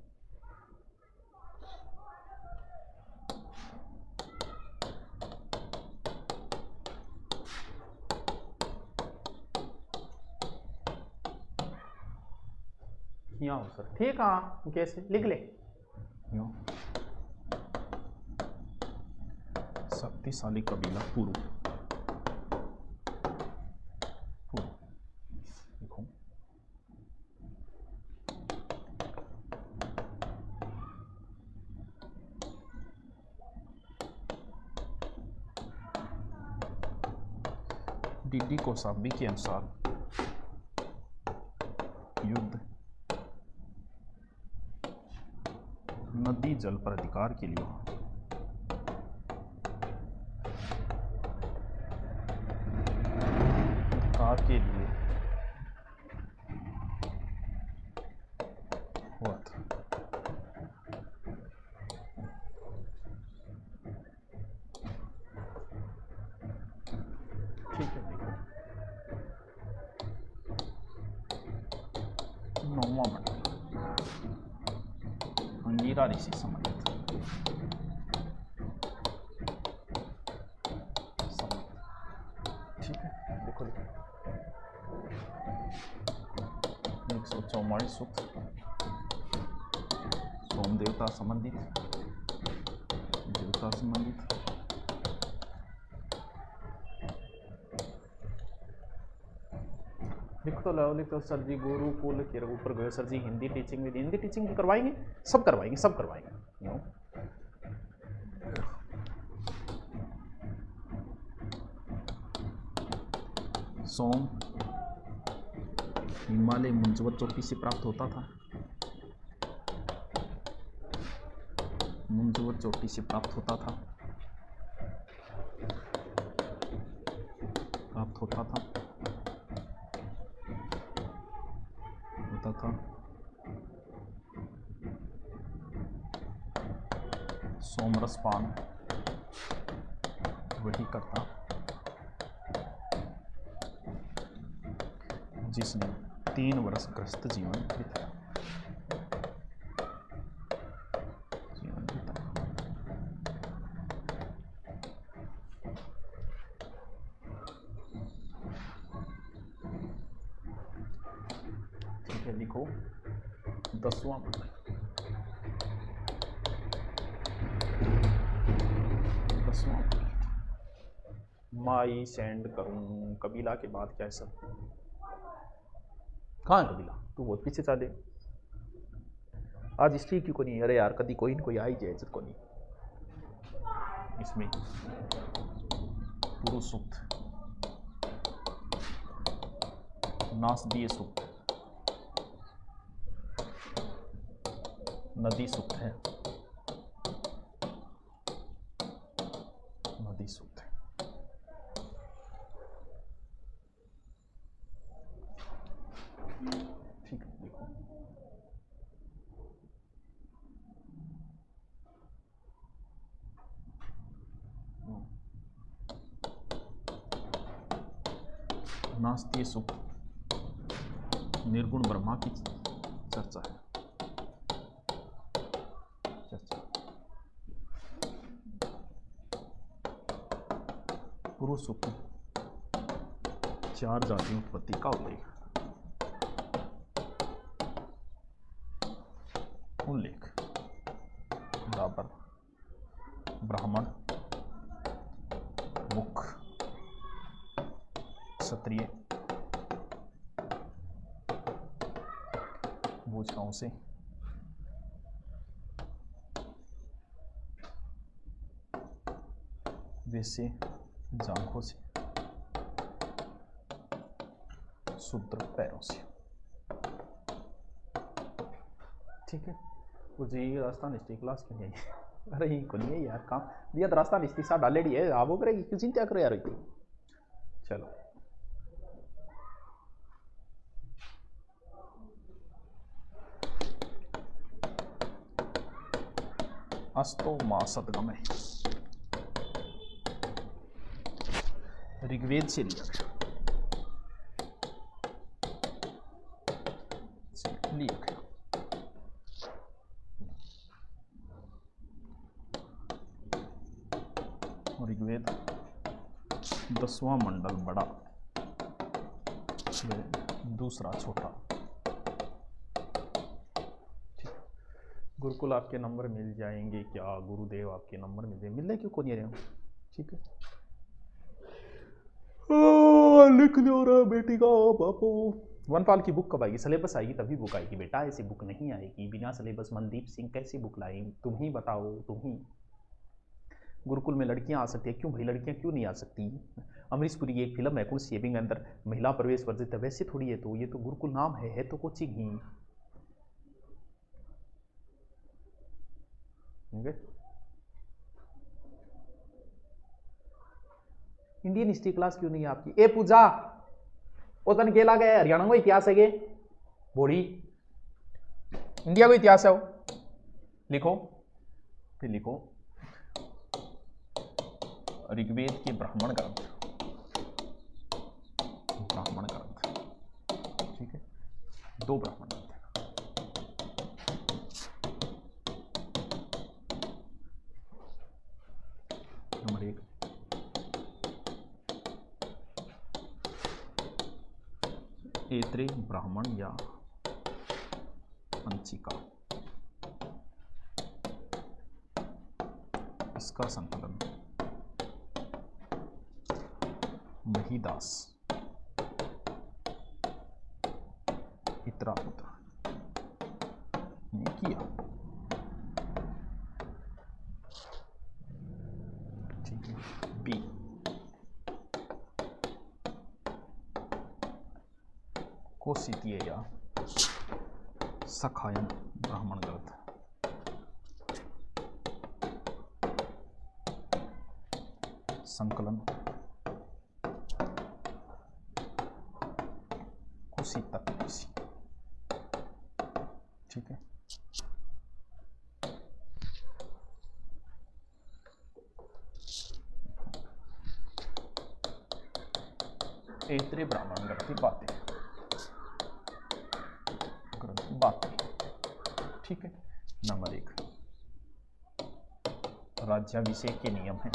यहाँ सर ठीक है, कैसे लिख ले। शक्तिशाली कबीला पुरु। देखो डीडी कौशाम्बी के अनुसार युद्ध नदी जल पर अधिकार के लिए हुआ था। ठीक है, देखो 9वां मंडल अंगिरा ऋषि संबंधित। मणि सूक्त, सोम देवता संबंधित, देवता संबंधित, लिख तो लो, लिख तो सर जी गुरुकुल के ऊपर गए सर जी, हिंदी टीचिंग में, हिंदी टीचिंग भी करवाएंगे, सब करवाएंगे, सब करवाएंगे। नो सोम हिमालय मुंजवत चोटी से प्राप्त होता था, मुंजवत चोटी से प्राप्त होता था, प्राप्त होता था, होता था। सोमरस पान वही करता जिसने 3 वर्ष ग्रस्त जीवन बिताया, ठीक है। लिखो 10वां मंडल, 10वां मंडल। माई सेंड करूं कबीला के बाद क्या है सब, कहाँ है कबीला, तू बहुत पीछे चले, आज हिस्ट्री क्यों को नहीं, अरे यार कभी कोई न कोई आई जाए को नहीं। इसमें पुरुष सूक्त, नासदीय सूक्त, नदी सूक्त है, नदी सूक्त है। ठीक है, देखो नास्तीय सूक्त निर्गुण ब्रह्मा की चर्चा है, चर्चा। पुरुष सूक्त 4 जाति उत्पत्ति का उल्लेख, उल्लेख बराबर ब्राह्मण, मुख, क्षत्रिय, भूजगांव से, वैसे जांघों से, शूद्र पैरों से। ठीक है, कुछ ये राजस्थान हिस्ट्री क्लास के लिए अरे ये को नहीं है यार, काम दिया तो राजस्थान हिस्ट्री सा डालेडी है, आप वो करेगी क्यों चिंता करो यार। चलो अस्तो मासदगमे ऋग्वेद से लिया गया, लिया गया। ऋग्वेद 10वां मंडल बड़ा, दूसरा छोटा। गुरुकुल आपके नंबर मिल जाएंगे क्या, गुरुदेव आपके नंबर मिल जाएंगे, मिलने क्यों को नहीं रहे। ठीक है, लिख लो रे बेटी का बापू। वनपाल की बुक कब आएगी, सिलेबस आएगी तभी बुक आएगी बेटा, ऐसी बुक नहीं आएगी बिना सिलेबस। मनदीप सिंह कैसी बुक लाए, तुम ही बताओ, तुम ही। गुरुकुल में लड़कियां आ सकती है क्यों भाई, लड़कियां क्यों नहीं आ सकती। अमरीशपुरी की एक फिल्म है कुल शेविंग अंदर महिला प्रवेश वर्जित है, वैसे थोड़ी है, तो ये तो गुरुकुल नाम है तो कोचिंग ही। इंडियन हिस्ट्री क्लास क्यों नहीं है आपकी। ए पूजा ओतन केला गए हरियाणा को इतिहास है गे बोड़ी, इंडिया को इतिहास है वो, लिखो फिर लिखो ऋग्वेद के ब्राह्मण ग्रंथ, ब्राह्मण ग्रंथ। ठीक है, 2 ब्राह्मण ग्रंथ है। नंबर 1 ऐत्रेय ब्राह्मण या संचिका, इसका संकलन महिदास, इतरापुत्र ने किया। ठीक है। बी, कोशितीय या सखायन ब्राह्मण ग्रंथ, संकलन कुशी तकनीसी। ठीक है। ऐत्रेय ब्राह्मण ग्रंथि बातें। ठीक है। नंबर 1, राज्याभिषेक के नियम है।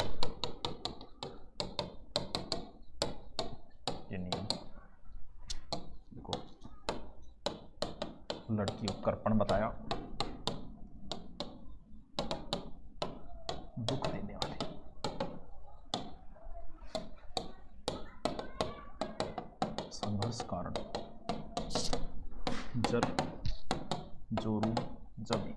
ये नियम देखो, लड़की को कर्पण बताया, दुख देने वाले। संघर्ष कारण जर, जोरू, जमी।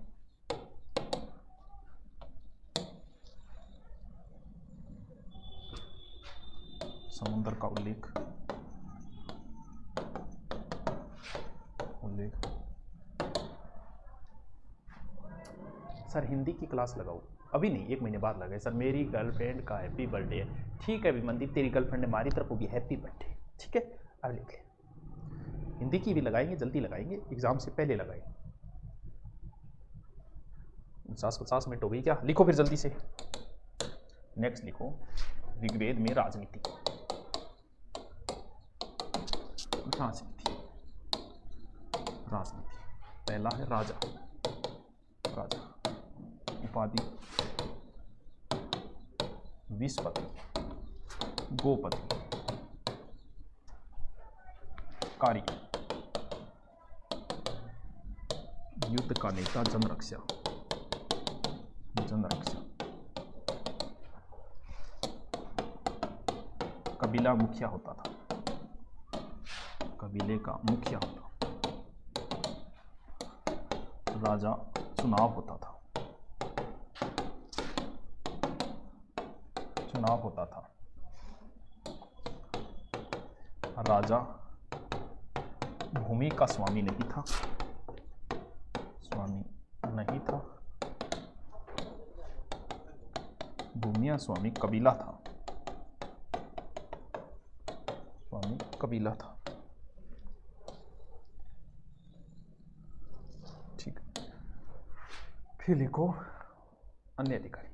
समुद्र का उल्लेख सर हिंदी की क्लास लगाओ। अभी नहीं, 1 महीने बाद लगाए सर। मेरी गर्लफ्रेंड का हैप्पी बर्थडे है। ठीक है अभिमनदीप, तेरी गर्लफ्रेंड ने हमारी तरफ होगी हैप्पी बर्थडे। ठीक है, अब लिख ले। हिंदी की भी लगाएंगे, जल्दी लगाएंगे, एग्जाम से पहले लगाएंगे। 50 मिनट हो गई क्या? लिखो फिर जल्दी से। नेक्स्ट लिखो, ऋग्वेद में राजनीति। राजनीति पहला है राजा। उपाधि विषपति, गोपति, कार्य युद्ध का नेता, जनरक्षा। कबीला मुखिया होता था, कबीले का मुखिया होता। राजा चुनाव होता था, राजा भूमि का स्वामी नहीं था, भूमिया स्वामी कबीला था। ठीक, फिर लिखो अन्य अधिकारी।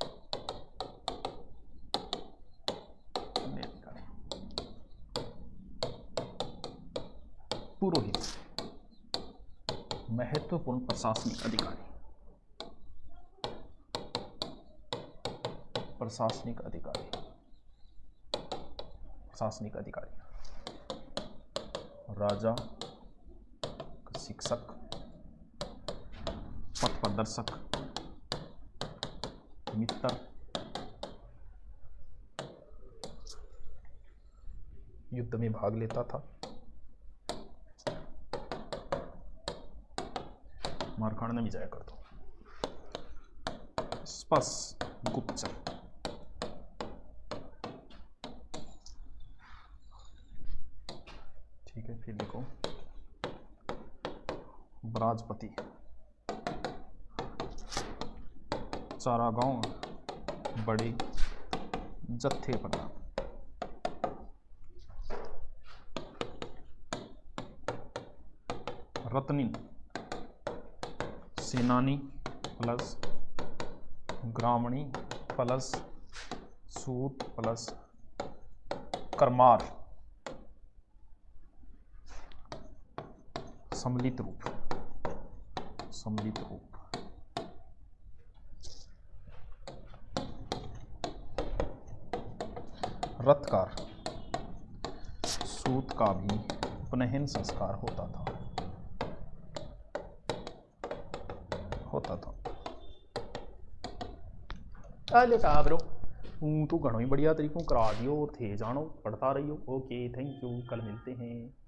पुरोहित, महत्वपूर्ण प्रशासनिक अधिकारी। राजा, शिक्षक, पथ प्रदर्शक, मित्र, युद्ध में भाग लेता था, मारखाड़ में भी जाया करता। स्पस, गुप्तचर। ठीक है, फिर लिखो बराजपति, चारागांव बड़े जत्थे प्रधान। रत्नी, सेनानी प्लस ग्रामणी प्लस सूत प्लस करमार। सम्मिलित रूप। रथकार, सूत का भी पुनः संस्कार होता था। होता था। अरे टाबरो तो घणो ही बढ़िया तरीकों करा दियो और थे जानो, पढ़ता रहियो। ओके थैंक यू, कल मिलते हैं।